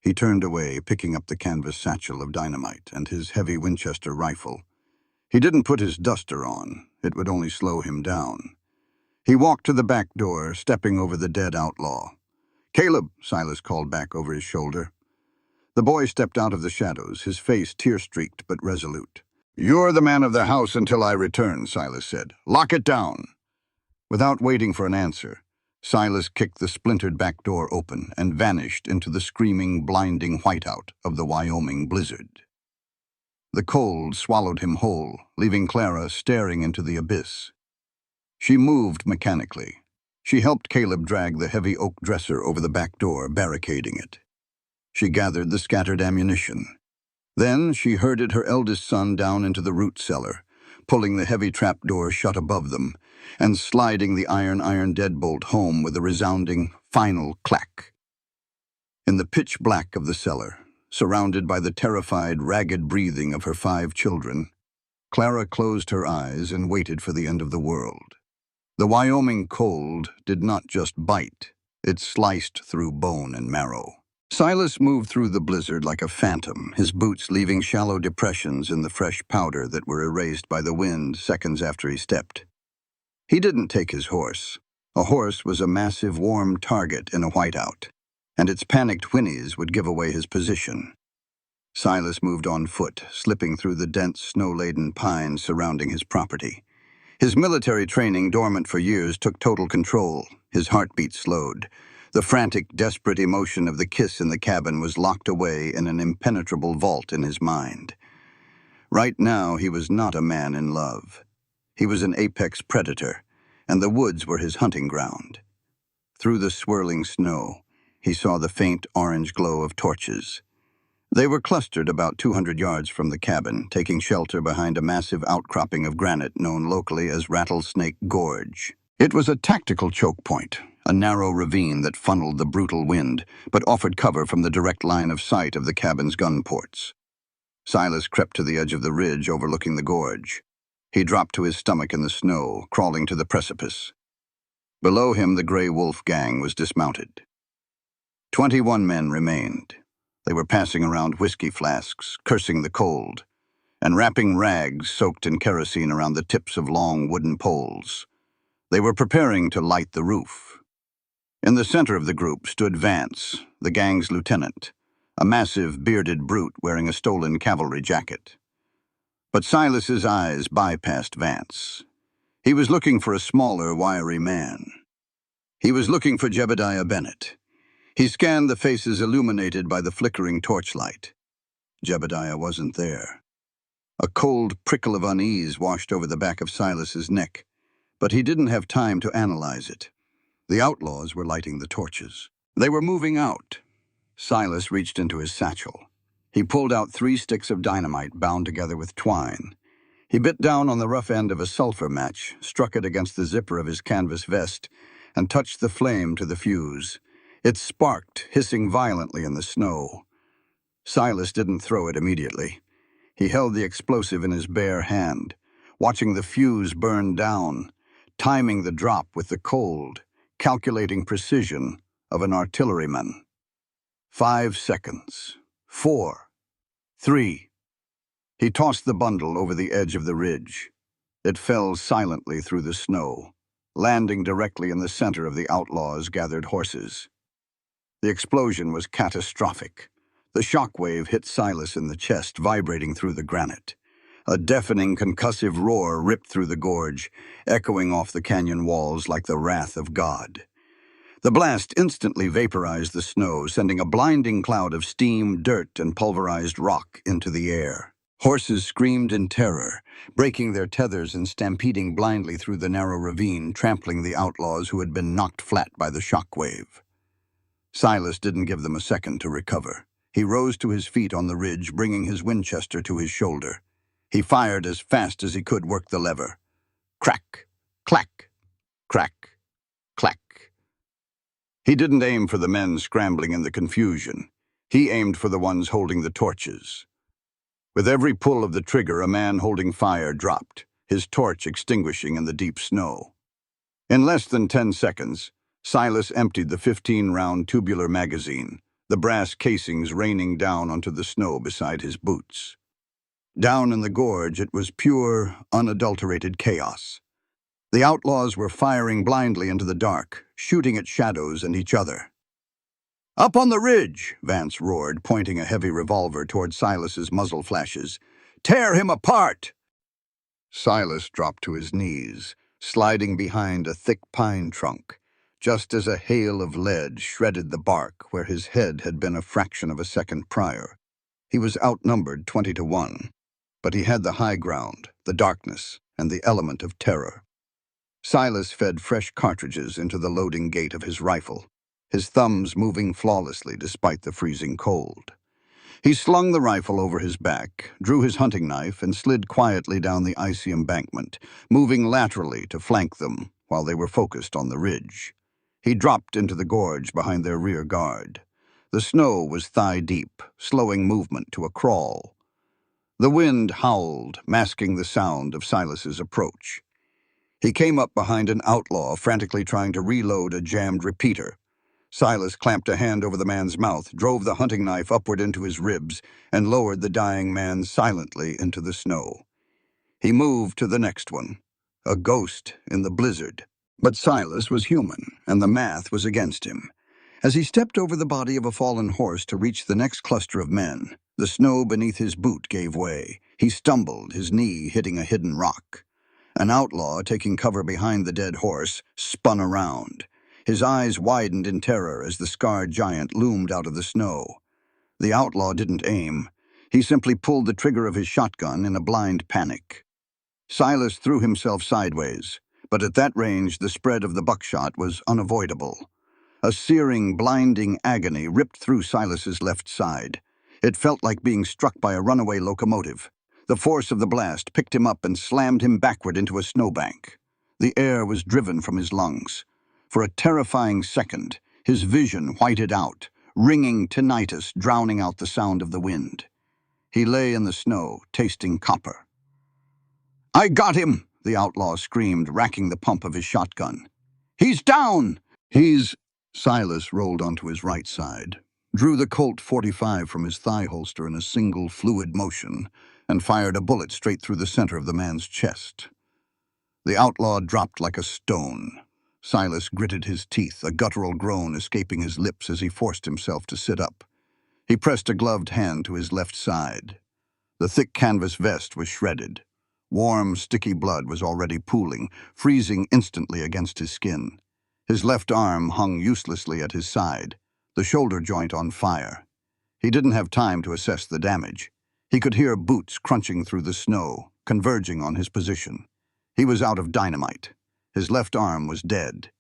He turned away, picking up the canvas satchel of dynamite and his heavy Winchester rifle. He didn't put his duster on. It would only slow him down. He walked to the back door, stepping over the dead outlaw. "Caleb," Silas called back over his shoulder. The boy stepped out of the shadows, his face tear-streaked but resolute. "You're the man of the house until I return," Silas said. "Lock it down." Without waiting for an answer, Silas kicked the splintered back door open and vanished into the screaming, blinding whiteout of the Wyoming blizzard. The cold swallowed him whole, leaving Clara staring into the abyss. She moved mechanically. She helped Caleb drag the heavy oak dresser over the back door, barricading it. She gathered the scattered ammunition. Then she herded her eldest son down into the root cellar, pulling the heavy trapdoor shut above them, and sliding the iron deadbolt home with a resounding final clack. In the pitch black of the cellar, surrounded by the terrified, ragged breathing of her 5 children, Clara closed her eyes and waited for the end of the world. The Wyoming cold did not just bite, it sliced through bone and marrow. Silas moved through the blizzard like a phantom, his boots leaving shallow depressions in the fresh powder that were erased by the wind seconds after he stepped. He didn't take his horse. A horse was a massive, warm target in a whiteout, and its panicked whinnies would give away his position. Silas moved on foot, slipping through the dense, snow-laden pines surrounding his property. His military training, dormant for years, took total control. His heartbeat slowed. The frantic, desperate emotion of the kiss in the cabin was locked away in an impenetrable vault in his mind. Right now, he was not a man in love. He was an apex predator, and the woods were his hunting ground. Through the swirling snow, he saw the faint orange glow of torches. They were clustered about 200 yards from the cabin, taking shelter behind a massive outcropping of granite known locally as Rattlesnake Gorge. It was a tactical choke point, a narrow ravine that funneled the brutal wind, but offered cover from the direct line of sight of the cabin's gun ports. Silas crept to the edge of the ridge overlooking the gorge. He dropped to his stomach in the snow, crawling to the precipice. Below him, the Gray Wolf gang was dismounted. 21 men remained. They were passing around whiskey flasks, cursing the cold, and wrapping rags soaked in kerosene around the tips of long wooden poles. They were preparing to light the roof. In the center of the group stood Vance, the gang's lieutenant, a massive, bearded brute wearing a stolen cavalry jacket. But Silas's eyes bypassed Vance. He was looking for a smaller, wiry man. He was looking for Jebediah Bennett. He scanned the faces illuminated by the flickering torchlight. Jebediah wasn't there. A cold prickle of unease washed over the back of Silas's neck, but he didn't have time to analyze it. The outlaws were lighting the torches. They were moving out. Silas reached into his satchel. He pulled out 3 sticks of dynamite bound together with twine. He bit down on the rough end of a sulfur match, struck it against the zipper of his canvas vest, and touched the flame to the fuse. It sparked, hissing violently in the snow. Silas didn't throw it immediately. He held the explosive in his bare hand, watching the fuse burn down, timing the drop with the cold, calculating precision of an artilleryman. 5 seconds. 4. 3. He tossed the bundle over the edge of the ridge. It fell silently through the snow, landing directly in the center of the outlaws' gathered horses. The explosion was catastrophic. The shockwave hit Silas in the chest, vibrating through the granite. A deafening, concussive roar ripped through the gorge, echoing off the canyon walls like the wrath of God. The blast instantly vaporized the snow, sending a blinding cloud of steam, dirt, and pulverized rock into the air. Horses screamed in terror, breaking their tethers and stampeding blindly through the narrow ravine, trampling the outlaws who had been knocked flat by the shockwave. Silas didn't give them a second to recover. He rose to his feet on the ridge, bringing his Winchester to his shoulder. He fired as fast as he could work the lever. Crack, clack, crack, clack. He didn't aim for the men scrambling in the confusion. He aimed for the ones holding the torches. With every pull of the trigger, a man holding fire dropped, his torch extinguishing in the deep snow. In less than 10 seconds, Silas emptied the 15-round tubular magazine, the brass casings raining down onto the snow beside his boots. Down in the gorge, it was pure, unadulterated chaos. The outlaws were firing blindly into the dark, shooting at shadows and each other. "Up on the ridge!" Vance roared, pointing a heavy revolver toward Silas's muzzle flashes. "Tear him apart!" Silas dropped to his knees, sliding behind a thick pine trunk, just as a hail of lead shredded the bark where his head had been a fraction of a second prior. He was outnumbered 20-1, but he had the high ground, the darkness, and the element of terror. Silas fed fresh cartridges into the loading gate of his rifle, his thumbs moving flawlessly despite the freezing cold. He slung the rifle over his back, drew his hunting knife, and slid quietly down the icy embankment, moving laterally to flank them while they were focused on the ridge. He dropped into the gorge behind their rear guard. The snow was thigh-deep, slowing movement to a crawl. The wind howled, masking the sound of Silas's approach. He came up behind an outlaw frantically trying to reload a jammed repeater. Silas clamped a hand over the man's mouth, drove the hunting knife upward into his ribs, and lowered the dying man silently into the snow. He moved to the next one, a ghost in the blizzard. But Silas was human, and the math was against him. As he stepped over the body of a fallen horse to reach the next cluster of men, the snow beneath his boot gave way. He stumbled, his knee hitting a hidden rock. An outlaw, taking cover behind the dead horse, spun around. His eyes widened in terror as the scarred giant loomed out of the snow. The outlaw didn't aim. He simply pulled the trigger of his shotgun in a blind panic. Silas threw himself sideways, but at that range the spread of the buckshot was unavoidable. A searing, blinding agony ripped through Silas's left side. It felt like being struck by a runaway locomotive. The force of the blast picked him up and slammed him backward into a snowbank. The air was driven from his lungs. For a terrifying second, his vision whited out, ringing tinnitus drowning out the sound of the wind. He lay in the snow, tasting copper. "I got him!" the outlaw screamed, racking the pump of his shotgun. "He's down! He's—" Silas rolled onto his right side, drew the Colt .45 from his thigh holster in a single fluid motion, and fired a bullet straight through the center of the man's chest. The outlaw dropped like a stone. Silas gritted his teeth, a guttural groan escaping his lips as he forced himself to sit up. He pressed a gloved hand to his left side. The thick canvas vest was shredded. Warm, sticky blood was already pooling, freezing instantly against his skin. His left arm hung uselessly at his side, the shoulder joint on fire. He didn't have time to assess the damage. He could hear boots crunching through the snow, converging on his position. He was out of dynamite. His left arm was dead.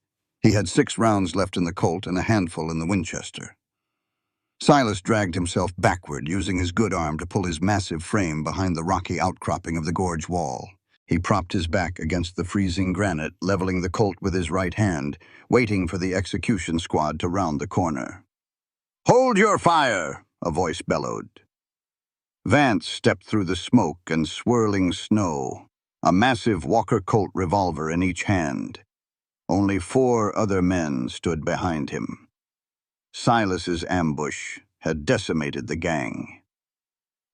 He had 6 rounds left in the Colt and a handful in the Winchester. Silas dragged himself backward, using his good arm to pull his massive frame behind the rocky outcropping of the gorge wall. He propped his back against the freezing granite, leveling the Colt with his right hand, waiting for the execution squad to round the corner. "Hold your fire!" a voice bellowed. Vance stepped through the smoke and swirling snow, a massive Walker Colt revolver in each hand. Only 4 other men stood behind him. Silas's ambush had decimated the gang.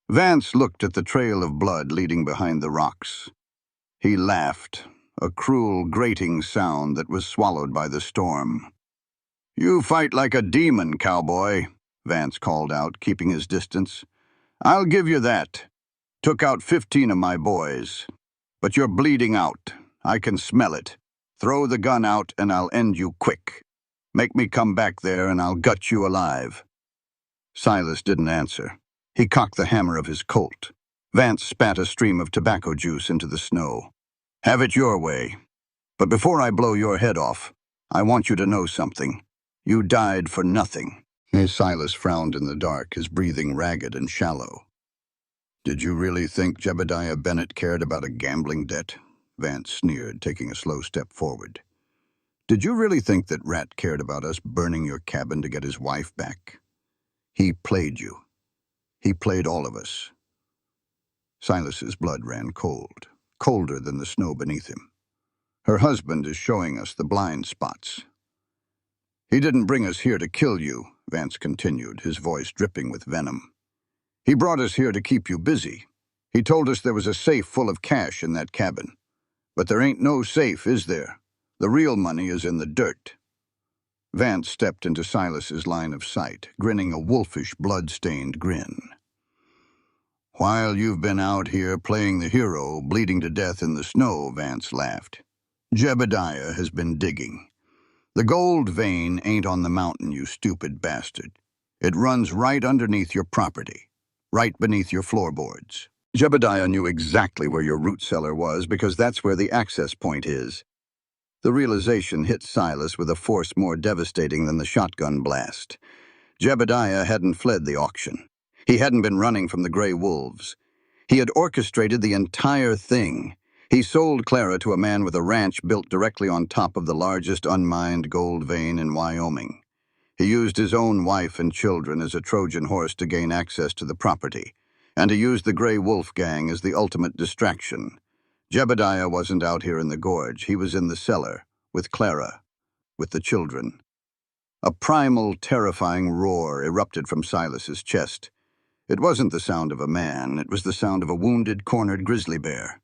Vance looked at the trail of blood leading behind the rocks. He laughed, a cruel, grating sound that was swallowed by the storm. "You fight like a demon, Cowboy," Vance called out, keeping his distance. "I'll give you that. Took out 15 of my boys. But you're bleeding out. I can smell it. Throw the gun out and I'll end you quick. Make me come back there and I'll gut you alive." Silas didn't answer. He cocked the hammer of his Colt. Vance spat a stream of tobacco juice into the snow. "Have it your way. But before I blow your head off, I want you to know something. You died for nothing." Silas frowned in the dark, his breathing ragged and shallow. "Did you really think Jebediah Bennett cared about a gambling debt?" Vance sneered, taking a slow step forward. "Did you really think that Rat cared about us burning your cabin to get his wife back? He played you. He played all of us." Silas's blood ran cold, colder than the snow beneath him. "Her husband is showing us the blind spots." "He didn't bring us here to kill you," Vance continued, his voice dripping with venom. "He brought us here to keep you busy. He told us there was a safe full of cash in that cabin. But there ain't no safe, is there? The real money is in the dirt." Vance stepped into Silas's line of sight, grinning a wolfish, blood-stained grin. "While you've been out here playing the hero, bleeding to death in the snow," Vance laughed, "Jebediah has been digging. The gold vein ain't on the mountain, you stupid bastard. It runs right underneath your property, right beneath your floorboards. Jebediah knew exactly where your root cellar was because that's where the access point is." The realization hit Silas with a force more devastating than the shotgun blast. Jebediah hadn't fled the auction. He hadn't been running from the gray wolves. He had orchestrated the entire thing. He sold Clara to a man with a ranch built directly on top of the largest unmined gold vein in Wyoming. He used his own wife and children as a Trojan horse to gain access to the property, and he used the Gray Wolf gang as the ultimate distraction. Jebediah wasn't out here in the gorge. He was in the cellar, with Clara, with the children. A primal, terrifying roar erupted from Silas's chest. It wasn't the sound of a man. It was the sound of a wounded, cornered grizzly bear.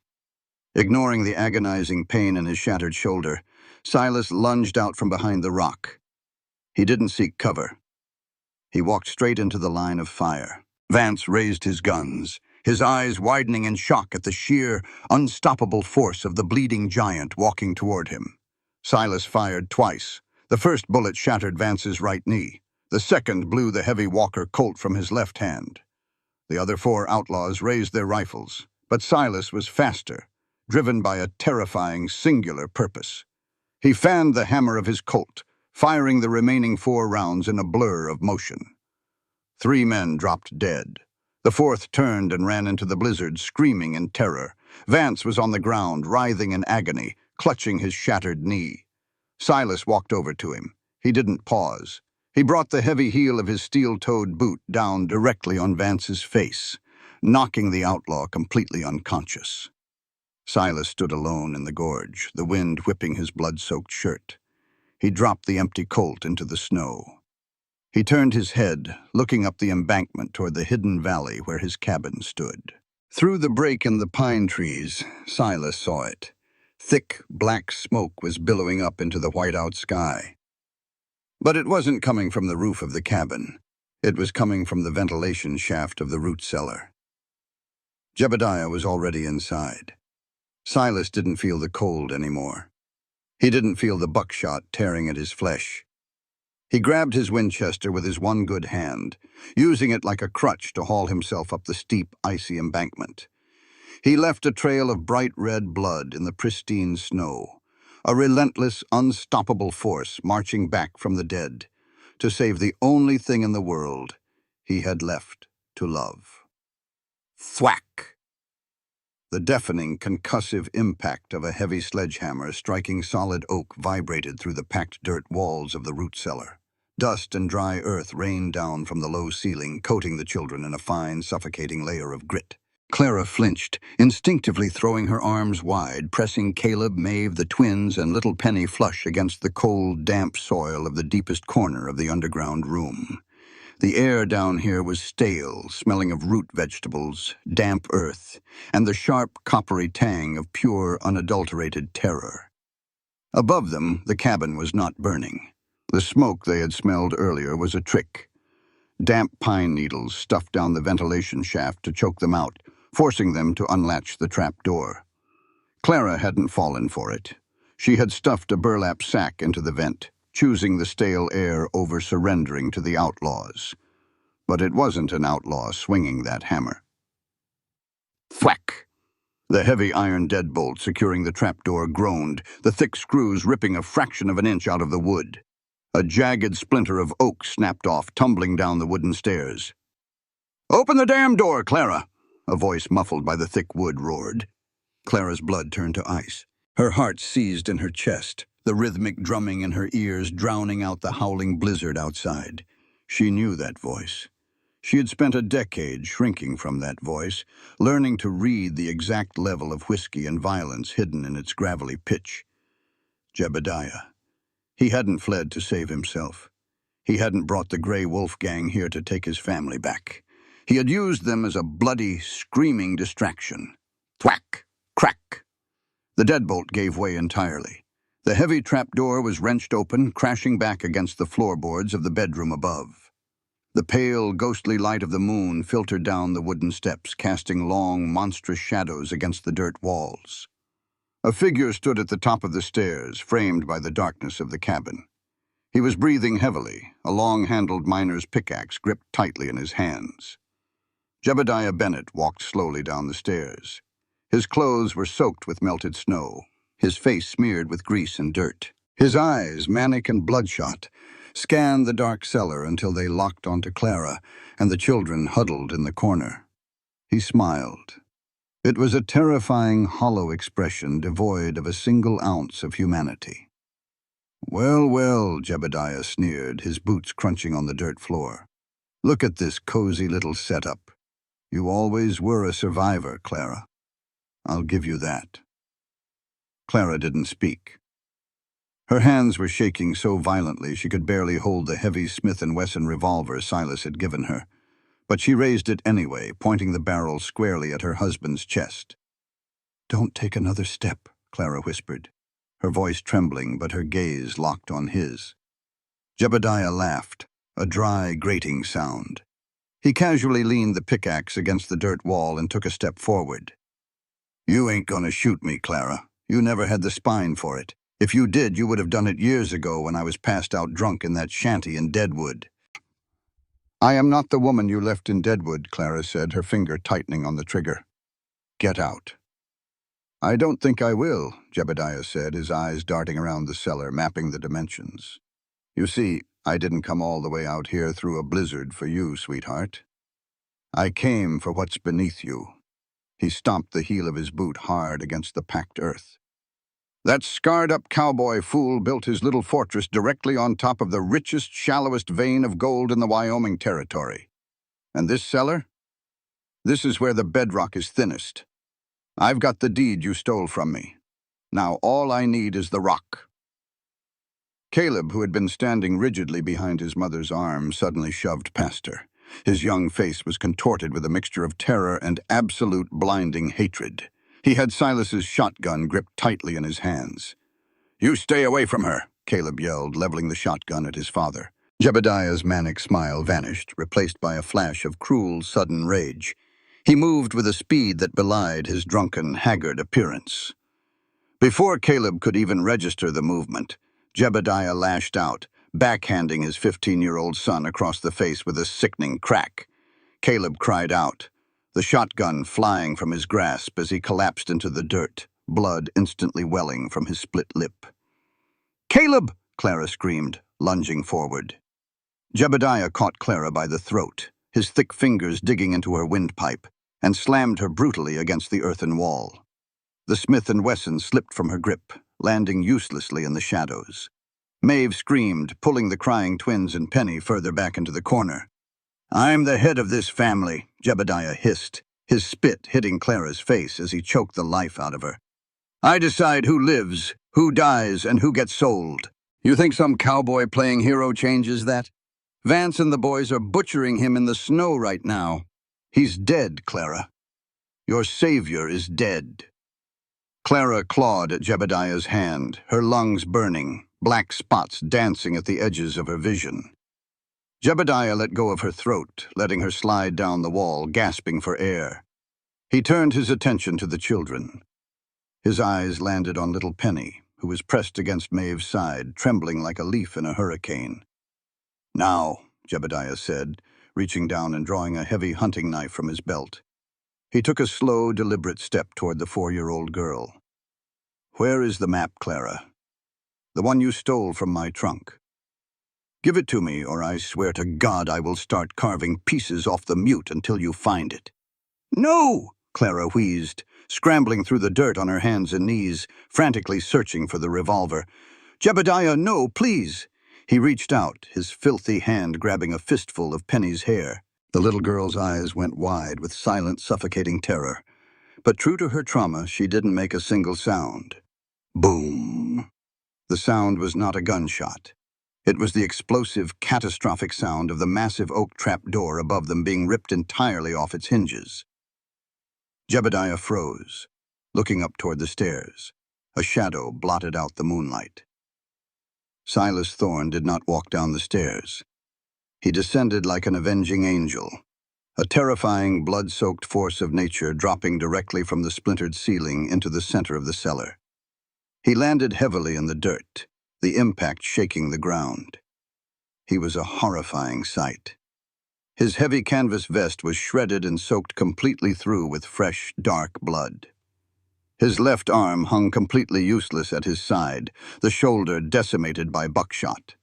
Ignoring the agonizing pain in his shattered shoulder, Silas lunged out from behind the rock. He didn't seek cover. He walked straight into the line of fire. Vance raised his guns, his eyes widening in shock at the sheer, unstoppable force of the bleeding giant walking toward him. Silas fired twice. The first bullet shattered Vance's right knee. The second blew the heavy Walker Colt from his left hand. The other 4 outlaws raised their rifles, but Silas was faster, driven by a terrifying, singular purpose. He fanned the hammer of his Colt, firing the remaining 4 rounds in a blur of motion. 3 men dropped dead. The 4th turned and ran into the blizzard, screaming in terror. Vance was on the ground, writhing in agony, clutching his shattered knee. Silas walked over to him. He didn't pause. He brought the heavy heel of his steel-toed boot down directly on Vance's face, knocking the outlaw completely unconscious. Silas stood alone in the gorge, the wind whipping his blood-soaked shirt. He dropped the empty Colt into the snow. He turned his head, looking up the embankment toward the hidden valley where his cabin stood. Through the break in the pine trees, Silas saw it. Thick, black smoke was billowing up into the whiteout sky. But it wasn't coming from the roof of the cabin. It was coming from the ventilation shaft of the root cellar. Jebediah was already inside. Silas didn't feel the cold anymore. He didn't feel the buckshot tearing at his flesh. He grabbed his Winchester with his one good hand, using it like a crutch to haul himself up the steep, icy embankment. He left a trail of bright red blood in the pristine snow, a relentless, unstoppable force marching back from the dead to save the only thing in the world he had left to love. Thwack! The deafening, concussive impact of a heavy sledgehammer striking solid oak vibrated through the packed dirt walls of the root cellar. Dust and dry earth rained down from the low ceiling, coating the children in a fine, suffocating layer of grit. Clara flinched, instinctively throwing her arms wide, pressing Caleb, Maeve, the twins, and little Penny flush against the cold, damp soil of the deepest corner of the underground room. The air down here was stale, smelling of root vegetables, damp earth, and the sharp, coppery tang of pure, unadulterated terror. Above them, the cabin was not burning. The smoke they had smelled earlier was a trick. Damp pine needles stuffed down the ventilation shaft to choke them out, forcing them to unlatch the trap door. Clara hadn't fallen for it. She had stuffed a burlap sack into the vent, choosing the stale air over surrendering to the outlaws. But it wasn't an outlaw swinging that hammer. Thwack! The heavy iron deadbolt securing the trapdoor groaned, the thick screws ripping a fraction of an inch out of the wood. A jagged splinter of oak snapped off, tumbling down the wooden stairs. "Open the damn door, Clara!" a voice muffled by the thick wood roared. Clara's blood turned to ice. Her heart seized in her chest, the rhythmic drumming in her ears drowning out the howling blizzard outside. She knew that voice. She had spent a decade shrinking from that voice, learning to read the exact level of whiskey and violence hidden in its gravelly pitch. Jebediah. He hadn't fled to save himself. He hadn't brought the Grey Wolf gang here to take his family back. He had used them as a bloody, screaming distraction. Thwack! Crack! The deadbolt gave way entirely. The heavy trapdoor was wrenched open, crashing back against the floorboards of the bedroom above. The pale, ghostly light of the moon filtered down the wooden steps, casting long, monstrous shadows against the dirt walls. A figure stood at the top of the stairs, framed by the darkness of the cabin. He was breathing heavily, a long-handled miner's pickaxe gripped tightly in his hands. Jebediah Bennett walked slowly down the stairs. His clothes were soaked with melted snow, his face smeared with grease and dirt. His eyes, manic and bloodshot, scanned the dark cellar until they locked onto Clara and the children huddled in the corner. He smiled. It was a terrifying, hollow expression devoid of a single ounce of humanity. "Well, well," Jebediah sneered, his boots crunching on the dirt floor. "Look at this cozy little setup. You always were a survivor, Clara. I'll give you that." Clara didn't speak. Her hands were shaking so violently she could barely hold the heavy Smith & Wesson revolver Silas had given her. But she raised it anyway, pointing the barrel squarely at her husband's chest. "Don't take another step," Clara whispered, her voice trembling but her gaze locked on his. Jebediah laughed, a dry, grating sound. He casually leaned the pickaxe against the dirt wall and took a step forward. "You ain't gonna shoot me, Clara. You never had the spine for it. If you did, you would have done it years ago when I was passed out drunk in that shanty in Deadwood." "I am not the woman you left in Deadwood," Clara said, her finger tightening on the trigger. "Get out." "I don't think I will," Jebediah said, his eyes darting around the cellar, mapping the dimensions. "You see, I didn't come all the way out here through a blizzard for you, sweetheart. I came for what's beneath you." He stomped the heel of his boot hard against the packed earth. "That scarred-up cowboy fool built his little fortress directly on top of the richest, shallowest vein of gold in the Wyoming Territory. And this cellar? This is where the bedrock is thinnest. I've got the deed you stole from me. Now all I need is the rock." Caleb, who had been standing rigidly behind his mother's arm, suddenly shoved past her. His young face was contorted with a mixture of terror and absolute blinding hatred. He had Silas's shotgun gripped tightly in his hands. "You stay away from her," Caleb yelled, leveling the shotgun at his father. Jebediah's manic smile vanished, replaced by a flash of cruel, sudden rage. He moved with a speed that belied his drunken, haggard appearance. Before Caleb could even register the movement, Jebediah lashed out, backhanding his 15-year-old son across the face with a sickening crack. Caleb cried out, the shotgun flying from his grasp as he collapsed into the dirt, blood instantly welling from his split lip. "Caleb!" Clara screamed, lunging forward. Jebediah caught Clara by the throat, his thick fingers digging into her windpipe, and slammed her brutally against the earthen wall. The Smith & Wesson slipped from her grip, landing uselessly in the shadows. Maeve screamed, pulling the crying twins and Penny further back into the corner. "I'm the head of this family," Jebediah hissed, his spit hitting Clara's face as he choked the life out of her. "I decide who lives, who dies, and who gets sold. You think some cowboy playing hero changes that? Vance and the boys are butchering him in the snow right now. He's dead, Clara. Your savior is dead." Clara clawed at Jebediah's hand, her lungs burning, black spots dancing at the edges of her vision. Jebediah let go of her throat, letting her slide down the wall, gasping for air. He turned his attention to the children. His eyes landed on little Penny, who was pressed against Maeve's side, trembling like a leaf in a hurricane. "Now," Jebediah said, reaching down and drawing a heavy hunting knife from his belt. He took a slow, deliberate step toward the 4-year-old girl. "Where is the map, Clara? The one you stole from my trunk. Give it to me, or I swear to God I will start carving pieces off the mute until you find it." "No!" Clara wheezed, scrambling through the dirt on her hands and knees, frantically searching for the revolver. "Jebediah, no, please!" He reached out, his filthy hand grabbing a fistful of Penny's hair. The little girl's eyes went wide with silent, suffocating terror. But true to her trauma, she didn't make a single sound. Boom! The sound was not a gunshot. It was the explosive, catastrophic sound of the massive oak trap door above them being ripped entirely off its hinges. Jebediah froze, looking up toward the stairs. A shadow blotted out the moonlight. Silas Thorne did not walk down the stairs. He descended like an avenging angel, a terrifying, blood-soaked force of nature dropping directly from the splintered ceiling into the center of the cellar. He landed heavily in the dirt, the impact shaking the ground. He was a horrifying sight. His heavy canvas vest was shredded and soaked completely through with fresh, dark blood. His left arm hung completely useless at his side, the shoulder decimated by buckshot.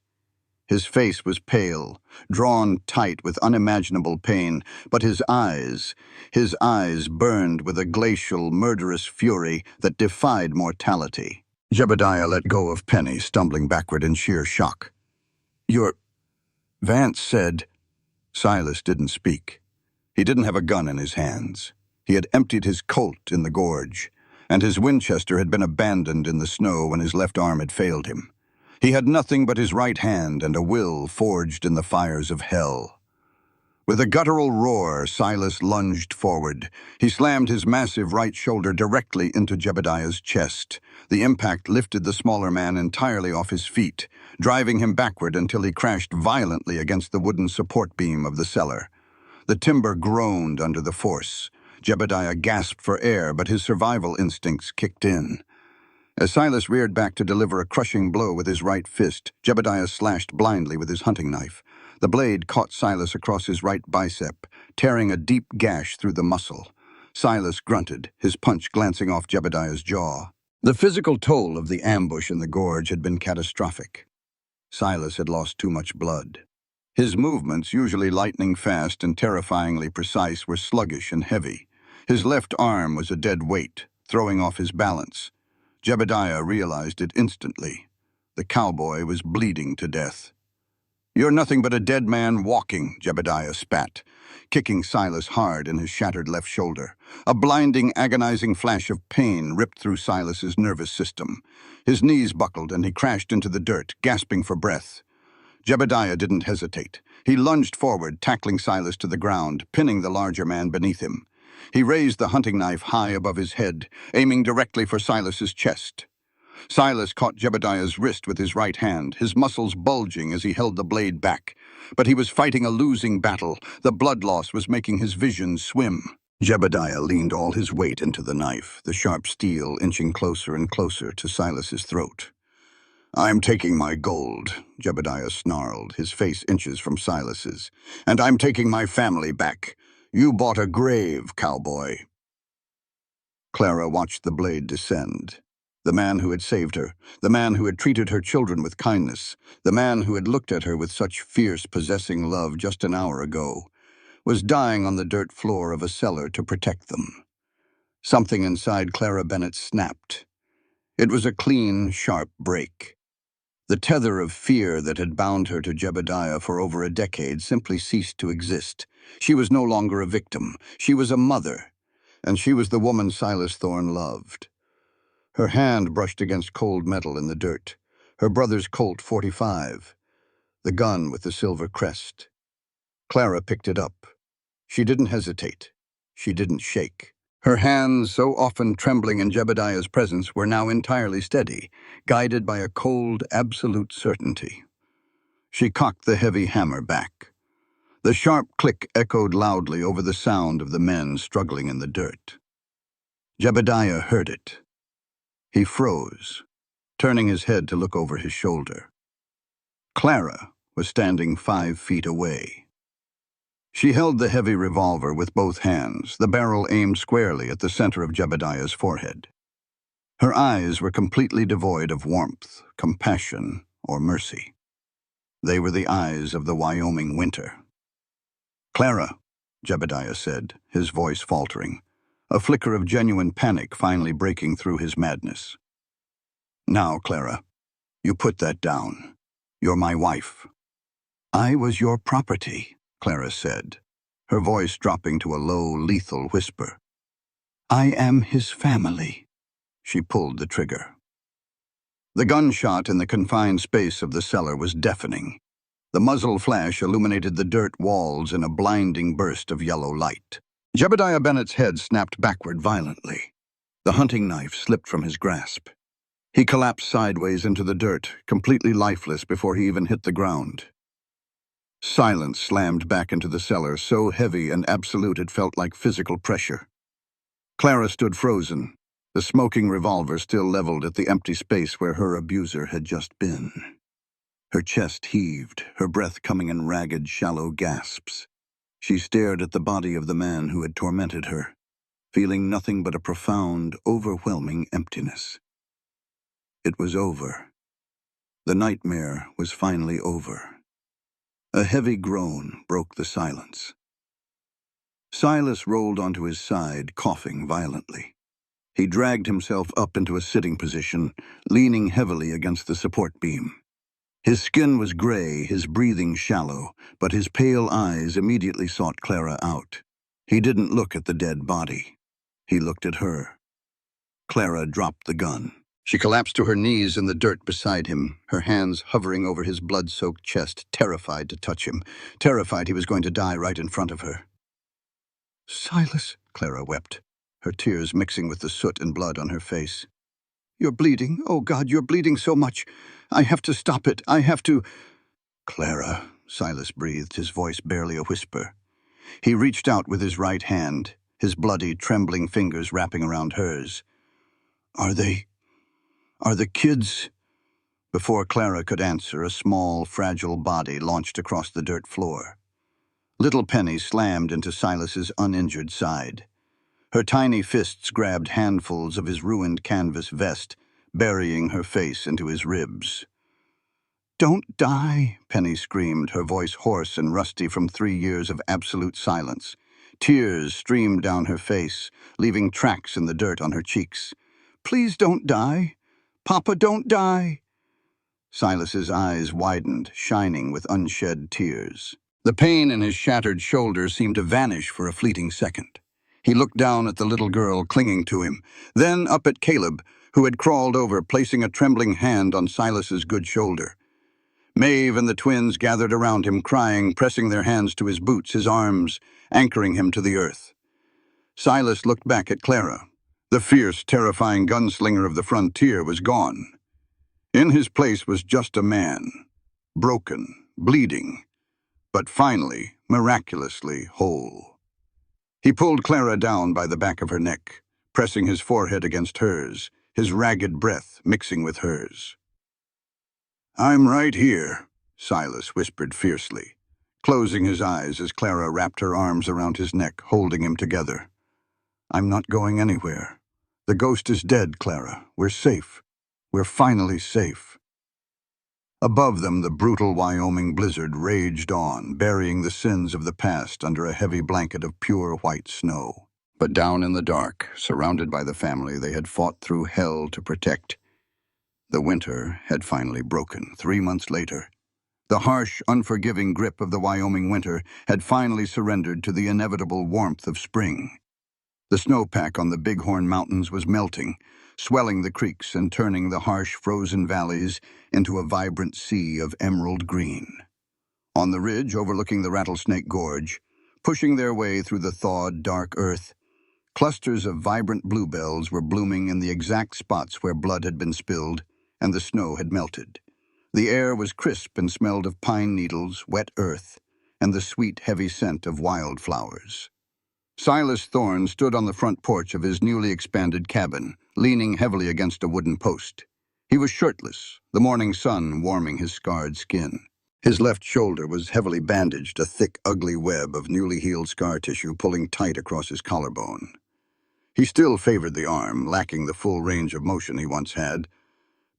His face was pale, drawn tight with unimaginable pain, but his eyes burned with a glacial, murderous fury that defied mortality. Jebediah let go of Penny, stumbling backward in sheer shock. Vance said. Silas didn't speak. He didn't have a gun in his hands. He had emptied his Colt in the gorge, and his Winchester had been abandoned in the snow when his left arm had failed him. He had nothing but his right hand and a will forged in the fires of hell. With a guttural roar, Silas lunged forward. He slammed his massive right shoulder directly into Jebediah's chest. The impact lifted the smaller man entirely off his feet, driving him backward until he crashed violently against the wooden support beam of the cellar. The timber groaned under the force. Jebediah gasped for air, but his survival instincts kicked in. As Silas reared back to deliver a crushing blow with his right fist, Jebediah slashed blindly with his hunting knife. The blade caught Silas across his right bicep, tearing a deep gash through the muscle. Silas grunted, his punch glancing off Jebediah's jaw. The physical toll of the ambush in the gorge had been catastrophic. Silas had lost too much blood. His movements, usually lightning fast and terrifyingly precise, were sluggish and heavy. His left arm was a dead weight, throwing off his balance. Jebediah realized it instantly. The cowboy was bleeding to death. "You're nothing but a dead man walking," Jebediah spat, kicking Silas hard in his shattered left shoulder. A blinding, agonizing flash of pain ripped through Silas's nervous system. His knees buckled and he crashed into the dirt, gasping for breath. Jebediah didn't hesitate. He lunged forward, tackling Silas to the ground, pinning the larger man beneath him. He raised the hunting knife high above his head, aiming directly for Silas's chest. Silas caught Jebediah's wrist with his right hand, his muscles bulging as he held the blade back. But he was fighting a losing battle. The blood loss was making his vision swim. Jebediah leaned all his weight into the knife, the sharp steel inching closer and closer to Silas's throat. "I'm taking my gold," Jebediah snarled, his face inches from Silas's. "And I'm taking my family back. You bought a grave, cowboy." Clara watched the blade descend. The man who had saved her, the man who had treated her children with kindness, the man who had looked at her with such fierce, possessing love just an hour ago, was dying on the dirt floor of a cellar to protect them. Something inside Clara Bennett snapped. It was a clean, sharp break. The tether of fear that had bound her to Jebediah for over a decade simply ceased to exist. She was no longer a victim. She was a mother, and she was the woman Silas Thorne loved. Her hand brushed against cold metal in the dirt. Her brother's Colt .45, the gun with the silver crest. Clara picked it up. She didn't hesitate. She didn't shake. Her hands, so often trembling in Jebediah's presence, were now entirely steady, guided by a cold, absolute certainty. She cocked the heavy hammer back. The sharp click echoed loudly over the sound of the men struggling in the dirt. Jebediah heard it. He froze, turning his head to look over his shoulder. Clara was standing 5 feet away. She held the heavy revolver with both hands, the barrel aimed squarely at the center of Jebediah's forehead. Her eyes were completely devoid of warmth, compassion, or mercy. They were the eyes of the Wyoming winter. "Clara," Jebediah said, his voice faltering, a flicker of genuine panic finally breaking through his madness. "Now, Clara, you put that down. You're my wife." "I was your property," Clara said, her voice dropping to a low, lethal whisper. "I am his family." She pulled the trigger. The gunshot in the confined space of the cellar was deafening. The muzzle flash illuminated the dirt walls in a blinding burst of yellow light. Jebediah Bennett's head snapped backward violently. The hunting knife slipped from his grasp. He collapsed sideways into the dirt, completely lifeless before he even hit the ground. Silence slammed back into the cellar, so heavy and absolute it felt like physical pressure. Clara stood frozen, the smoking revolver still leveled at the empty space where her abuser had just been. Her chest heaved, her breath coming in ragged, shallow gasps. She stared at the body of the man who had tormented her, feeling nothing but a profound, overwhelming emptiness. It was over. The nightmare was finally over. A heavy groan broke the silence. Silas rolled onto his side, coughing violently. He dragged himself up into a sitting position, leaning heavily against the support beam. His skin was gray, his breathing shallow, but his pale eyes immediately sought Clara out. He didn't look at the dead body. He looked at her. Clara dropped the gun. She collapsed to her knees in the dirt beside him, her hands hovering over his blood-soaked chest, terrified to touch him, terrified he was going to die right in front of her. "Silas," Clara wept, her tears mixing with the soot and blood on her face. "You're bleeding. Oh, God, you're bleeding so much. I have to stop it. I have to—" "Clara," Silas breathed, his voice barely a whisper. He reached out with his right hand, his bloody, trembling fingers wrapping around hers. Are the kids—" Before Clara could answer, a small, fragile body launched across the dirt floor. Little Penny slammed into Silas's uninjured side. Her tiny fists grabbed handfuls of his ruined canvas vest, burying her face into his ribs. "Don't die," Penny screamed, her voice hoarse and rusty from 3 years of absolute silence. Tears streamed down her face, leaving tracks in the dirt on her cheeks. "Please don't die. Papa, don't die." Silas's eyes widened, shining with unshed tears. The pain in his shattered shoulder seemed to vanish for a fleeting second. He looked down at the little girl clinging to him, then up at Caleb, who had crawled over, placing a trembling hand on Silas's good shoulder. Maeve and the twins gathered around him, crying, pressing their hands to his boots, his arms, anchoring him to the earth. Silas looked back at Clara. The fierce, terrifying gunslinger of the frontier was gone. In his place was just a man, broken, bleeding, but finally, miraculously whole. He pulled Clara down by the back of her neck, pressing his forehead against hers, his ragged breath mixing with hers. "I'm right here," Silas whispered fiercely, closing his eyes as Clara wrapped her arms around his neck, holding him together. "I'm not going anywhere. The ghost is dead, Clara. We're safe. We're finally safe." Above them, the brutal Wyoming blizzard raged on, burying the sins of the past under a heavy blanket of pure white snow. But down in the dark, surrounded by the family they had fought through hell to protect, the winter had finally broken 3 months later. The harsh, unforgiving grip of the Wyoming winter had finally surrendered to the inevitable warmth of spring. The snowpack on the Bighorn Mountains was melting, swelling the creeks and turning the harsh, frozen valleys into a vibrant sea of emerald green. On the ridge overlooking the Rattlesnake Gorge, pushing their way through the thawed, dark earth, clusters of vibrant bluebells were blooming in the exact spots where blood had been spilled and the snow had melted. The air was crisp and smelled of pine needles, wet earth, and the sweet, heavy scent of wildflowers. Silas Thorne stood on the front porch of his newly expanded cabin, leaning heavily against a wooden post. He was shirtless, the morning sun warming his scarred skin. His left shoulder was heavily bandaged, a thick, ugly web of newly healed scar tissue pulling tight across his collarbone. He still favored the arm, lacking the full range of motion he once had,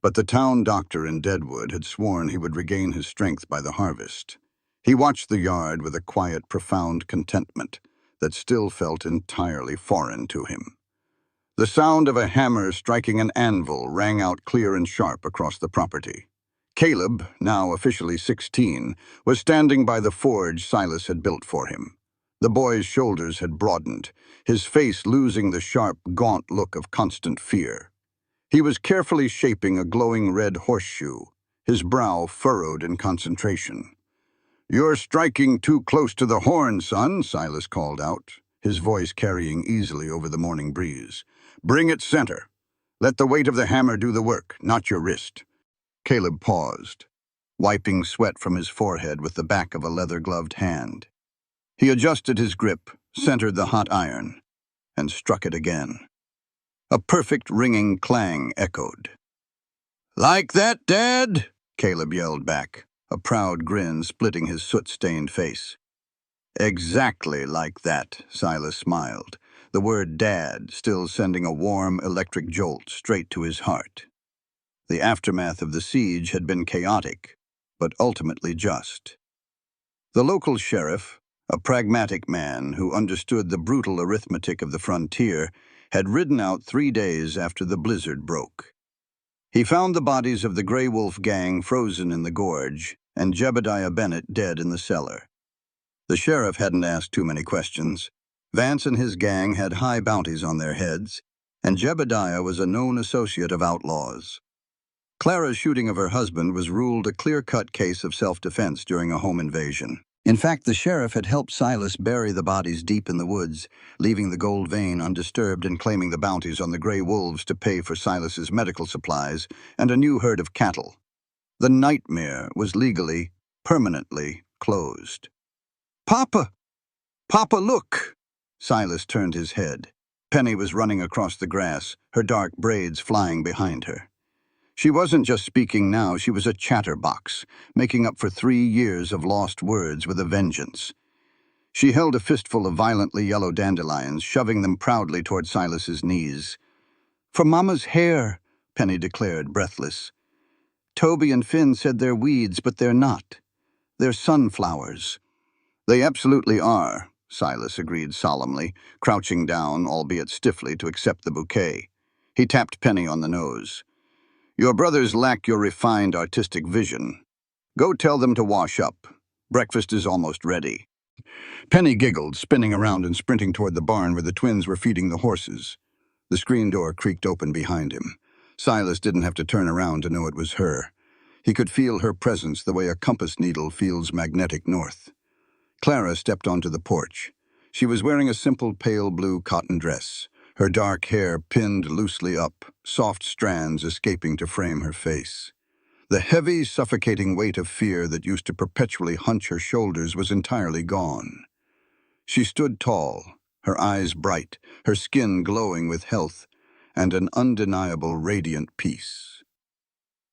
but the town doctor in Deadwood had sworn he would regain his strength by the harvest. He watched the yard with a quiet, profound contentment that still felt entirely foreign to him. The sound of a hammer striking an anvil rang out clear and sharp across the property. Caleb, now officially 16, was standing by the forge Silas had built for him. The boy's shoulders had broadened, his face losing the sharp, gaunt look of constant fear. He was carefully shaping a glowing red horseshoe, his brow furrowed in concentration. "You're striking too close to the horn, son," Silas called out, his voice carrying easily over the morning breeze. "Bring it center. Let the weight of the hammer do the work, not your wrist." Caleb paused, wiping sweat from his forehead with the back of a leather-gloved hand. He adjusted his grip, centered the hot iron, and struck it again. A perfect ringing clang echoed. "Like that, Dad?" Caleb yelled back, a proud grin splitting his soot-stained face. "Exactly like that," Silas smiled, the word Dad still sending a warm electric jolt straight to his heart. The aftermath of the siege had been chaotic, but ultimately just. The local sheriff, a pragmatic man who understood the brutal arithmetic of the frontier, had ridden out 3 days after the blizzard broke. He found the bodies of the Grey Wolf gang frozen in the gorge and Jebediah Bennett dead in the cellar. The sheriff hadn't asked too many questions. Vance and his gang had high bounties on their heads, and Jebediah was a known associate of outlaws. Clara's shooting of her husband was ruled a clear-cut case of self-defense during a home invasion. In fact, the sheriff had helped Silas bury the bodies deep in the woods, leaving the gold vein undisturbed and claiming the bounties on the Grey Wolves to pay for Silas's medical supplies and a new herd of cattle. The nightmare was legally, permanently closed. "Papa! Papa, look!" Silas turned his head. Penny was running across the grass, her dark braids flying behind her. She wasn't just speaking now, she was a chatterbox, making up for 3 years of lost words with a vengeance. She held a fistful of violently yellow dandelions, shoving them proudly toward Silas's knees. "For Mama's hair," Penny declared, breathless. "Toby and Finn said they're weeds, but they're not. They're sunflowers." "They absolutely are," Silas agreed solemnly, crouching down, albeit stiffly, to accept the bouquet. He tapped Penny on the nose. "Your brothers lack your refined artistic vision. Go tell them to wash up. Breakfast is almost ready." Penny giggled, spinning around and sprinting toward the barn where the twins were feeding the horses. The screen door creaked open behind him. Silas didn't have to turn around to know it was her. He could feel her presence the way a compass needle feels magnetic north. Clara stepped onto the porch. She was wearing a simple pale blue cotton dress, her dark hair pinned loosely up, soft strands escaping to frame her face. The heavy, suffocating weight of fear that used to perpetually hunch her shoulders was entirely gone. She stood tall, her eyes bright, her skin glowing with health, and an undeniable radiant peace.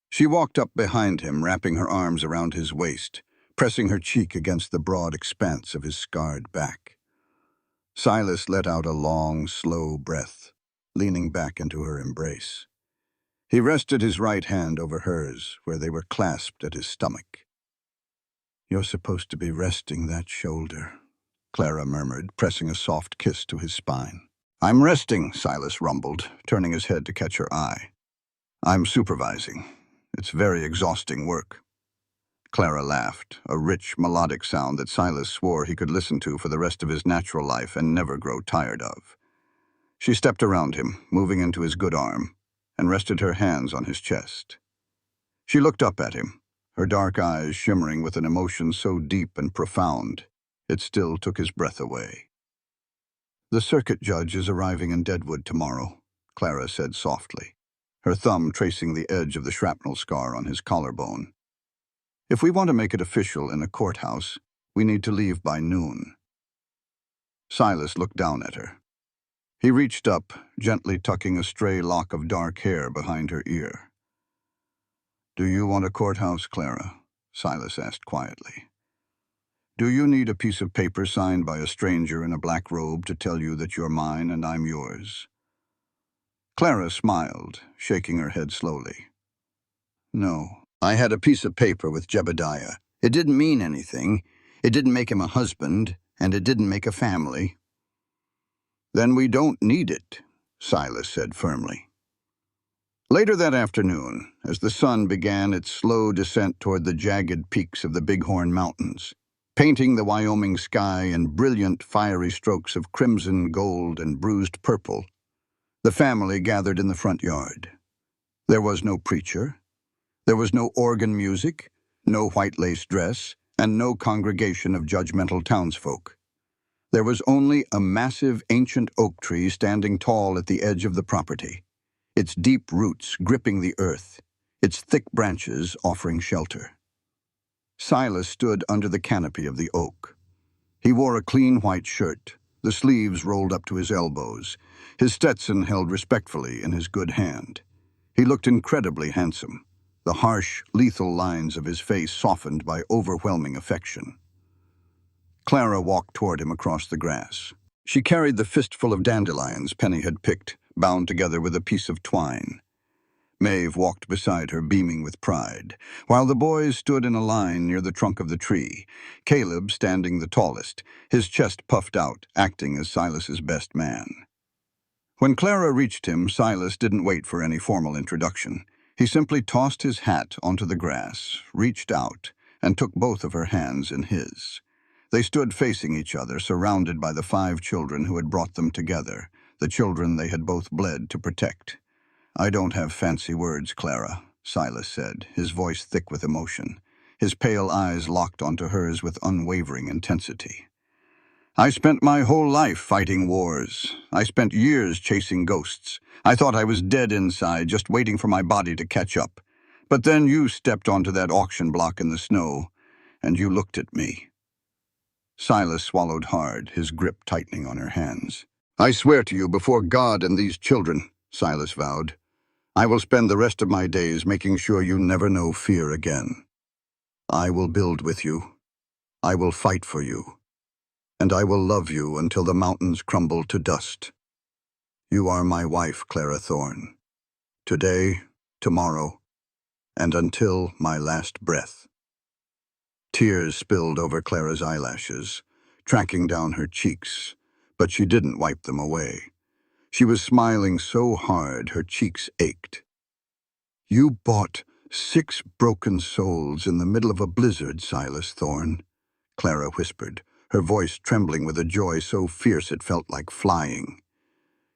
She walked up behind him, wrapping her arms around his waist, pressing her cheek against the broad expanse of his scarred back. Silas let out a long, slow breath, leaning back into her embrace. He rested his right hand over hers, where they were clasped at his stomach. "You're supposed to be resting that shoulder," Clara murmured, pressing a soft kiss to his spine. "I'm resting," Silas rumbled, turning his head to catch her eye. "I'm supervising. It's very exhausting work." Clara laughed, a rich, melodic sound that Silas swore he could listen to for the rest of his natural life and never grow tired of. She stepped around him, moving into his good arm, and rested her hands on his chest. She looked up at him, her dark eyes shimmering with an emotion so deep and profound, it still took his breath away. "The circuit judge is arriving in Deadwood tomorrow," Clara said softly, her thumb tracing the edge of the shrapnel scar on his collarbone. "If we want to make it official in a courthouse, we need to leave by noon." Silas looked down at her. He reached up, gently tucking a stray lock of dark hair behind her ear. "Do you want a courthouse, Clara?" Silas asked quietly. "Do you need a piece of paper signed by a stranger in a black robe to tell you that you're mine and I'm yours?" Clara smiled, shaking her head slowly. "No. I had a piece of paper with Jebediah. It didn't mean anything. It didn't make him a husband, and it didn't make a family." "Then we don't need it," Silas said firmly. Later that afternoon, as the sun began its slow descent toward the jagged peaks of the Bighorn Mountains, painting the Wyoming sky in brilliant, fiery strokes of crimson, gold, and bruised purple, the family gathered in the front yard. There was no preacher. There was no organ music, no white lace dress, and no congregation of judgmental townsfolk. There was only a massive ancient oak tree standing tall at the edge of the property, its deep roots gripping the earth, its thick branches offering shelter. Silas stood under the canopy of the oak. He wore a clean white shirt, the sleeves rolled up to his elbows, his Stetson held respectfully in his good hand. He looked incredibly handsome, the harsh, lethal lines of his face softened by overwhelming affection. Clara walked toward him across the grass. She carried the fistful of dandelions Penny had picked, bound together with a piece of twine. Maeve walked beside her, beaming with pride, while the boys stood in a line near the trunk of the tree, Caleb standing the tallest, his chest puffed out, acting as Silas's best man. When Clara reached him, Silas didn't wait for any formal introduction. He simply tossed his hat onto the grass, reached out, and took both of her hands in his. They stood facing each other, surrounded by the 5 children who had brought them together, the children they had both bled to protect. "I don't have fancy words, Clara," Silas said, his voice thick with emotion, his pale eyes locked onto hers with unwavering intensity. "I spent my whole life fighting wars. I spent years chasing ghosts. I thought I was dead inside, just waiting for my body to catch up. But then you stepped onto that auction block in the snow, and you looked at me." Silas swallowed hard, his grip tightening on her hands. "I swear to you before God and these children," Silas vowed, "I will spend the rest of my days making sure you never know fear again. I will build with you. I will fight for you. And I will love you until the mountains crumble to dust. You are my wife, Clara Thorne. Today, tomorrow, and until my last breath." Tears spilled over Clara's eyelashes, tracking down her cheeks, but she didn't wipe them away. She was smiling so hard her cheeks ached. "You bought 6 broken souls in the middle of a blizzard, Silas Thorne," Clara whispered, her voice trembling with a joy so fierce it felt like flying.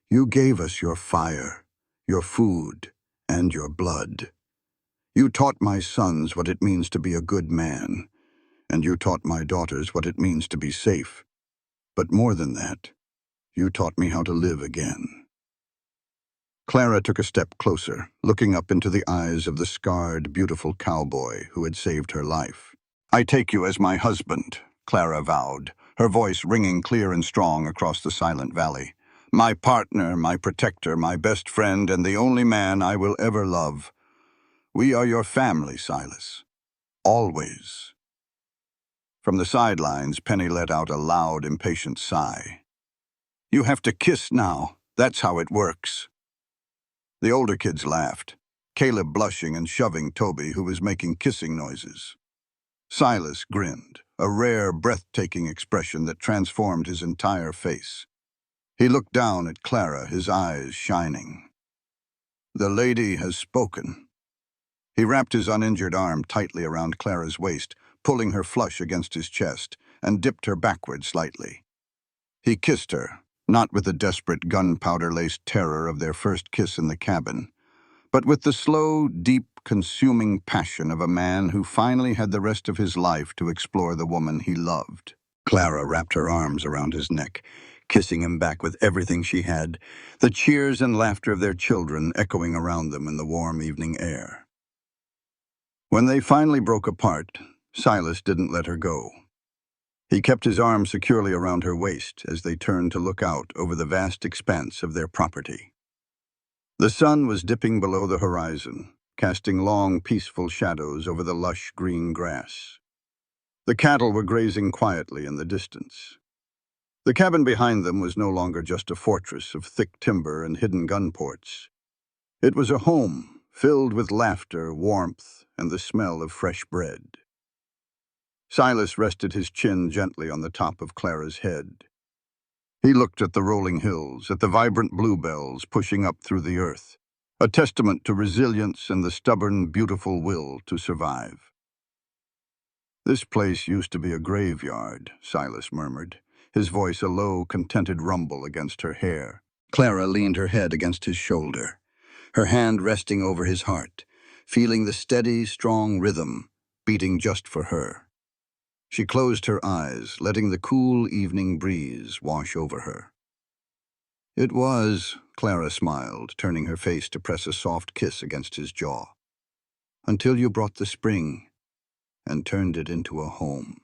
"You gave us your fire, your food, and your blood. You taught my sons what it means to be a good man, and you taught my daughters what it means to be safe. But more than that, you taught me how to live again." Clara took a step closer, looking up into the eyes of the scarred, beautiful cowboy who had saved her life. "I take you as my husband," Clara vowed, her voice ringing clear and strong across the silent valley. "My partner, my protector, my best friend, and the only man I will ever love. We are your family, Silas. Always." From the sidelines, Penny let out a loud, impatient sigh. "You have to kiss now. That's how it works." The older kids laughed, Caleb blushing and shoving Toby, who was making kissing noises. Silas grinned, a rare, breathtaking expression that transformed his entire face. He looked down at Clara, his eyes shining. "The lady has spoken." He wrapped his uninjured arm tightly around Clara's waist, pulling her flush against his chest, and dipped her backward slightly. He kissed her, not with the desperate gunpowder-laced terror of their first kiss in the cabin, but with the slow, deep, consuming passion of a man who finally had the rest of his life to explore the woman he loved. Clara wrapped her arms around his neck, kissing him back with everything she had, the cheers and laughter of their children echoing around them in the warm evening air. When they finally broke apart, Silas didn't let her go. He kept his arm securely around her waist as they turned to look out over the vast expanse of their property. The sun was dipping below the horizon, casting long, peaceful shadows over the lush green grass. The cattle were grazing quietly in the distance. The cabin behind them was no longer just a fortress of thick timber and hidden gun ports. It was a home filled with laughter, warmth, and the smell of fresh bread. Silas rested his chin gently on the top of Clara's head. He looked at the rolling hills, at the vibrant bluebells pushing up through the earth, a testament to resilience and the stubborn, beautiful will to survive. "This place used to be a graveyard," Silas murmured, his voice a low, contented rumble against her hair. Clara leaned her head against his shoulder. her hand resting over his heart, feeling the steady, strong rhythm beating just for her. She closed her eyes, letting the cool evening breeze wash over her. "It was," Clara smiled, turning her face to press a soft kiss against his jaw, "until you brought the spring and turned it into a home."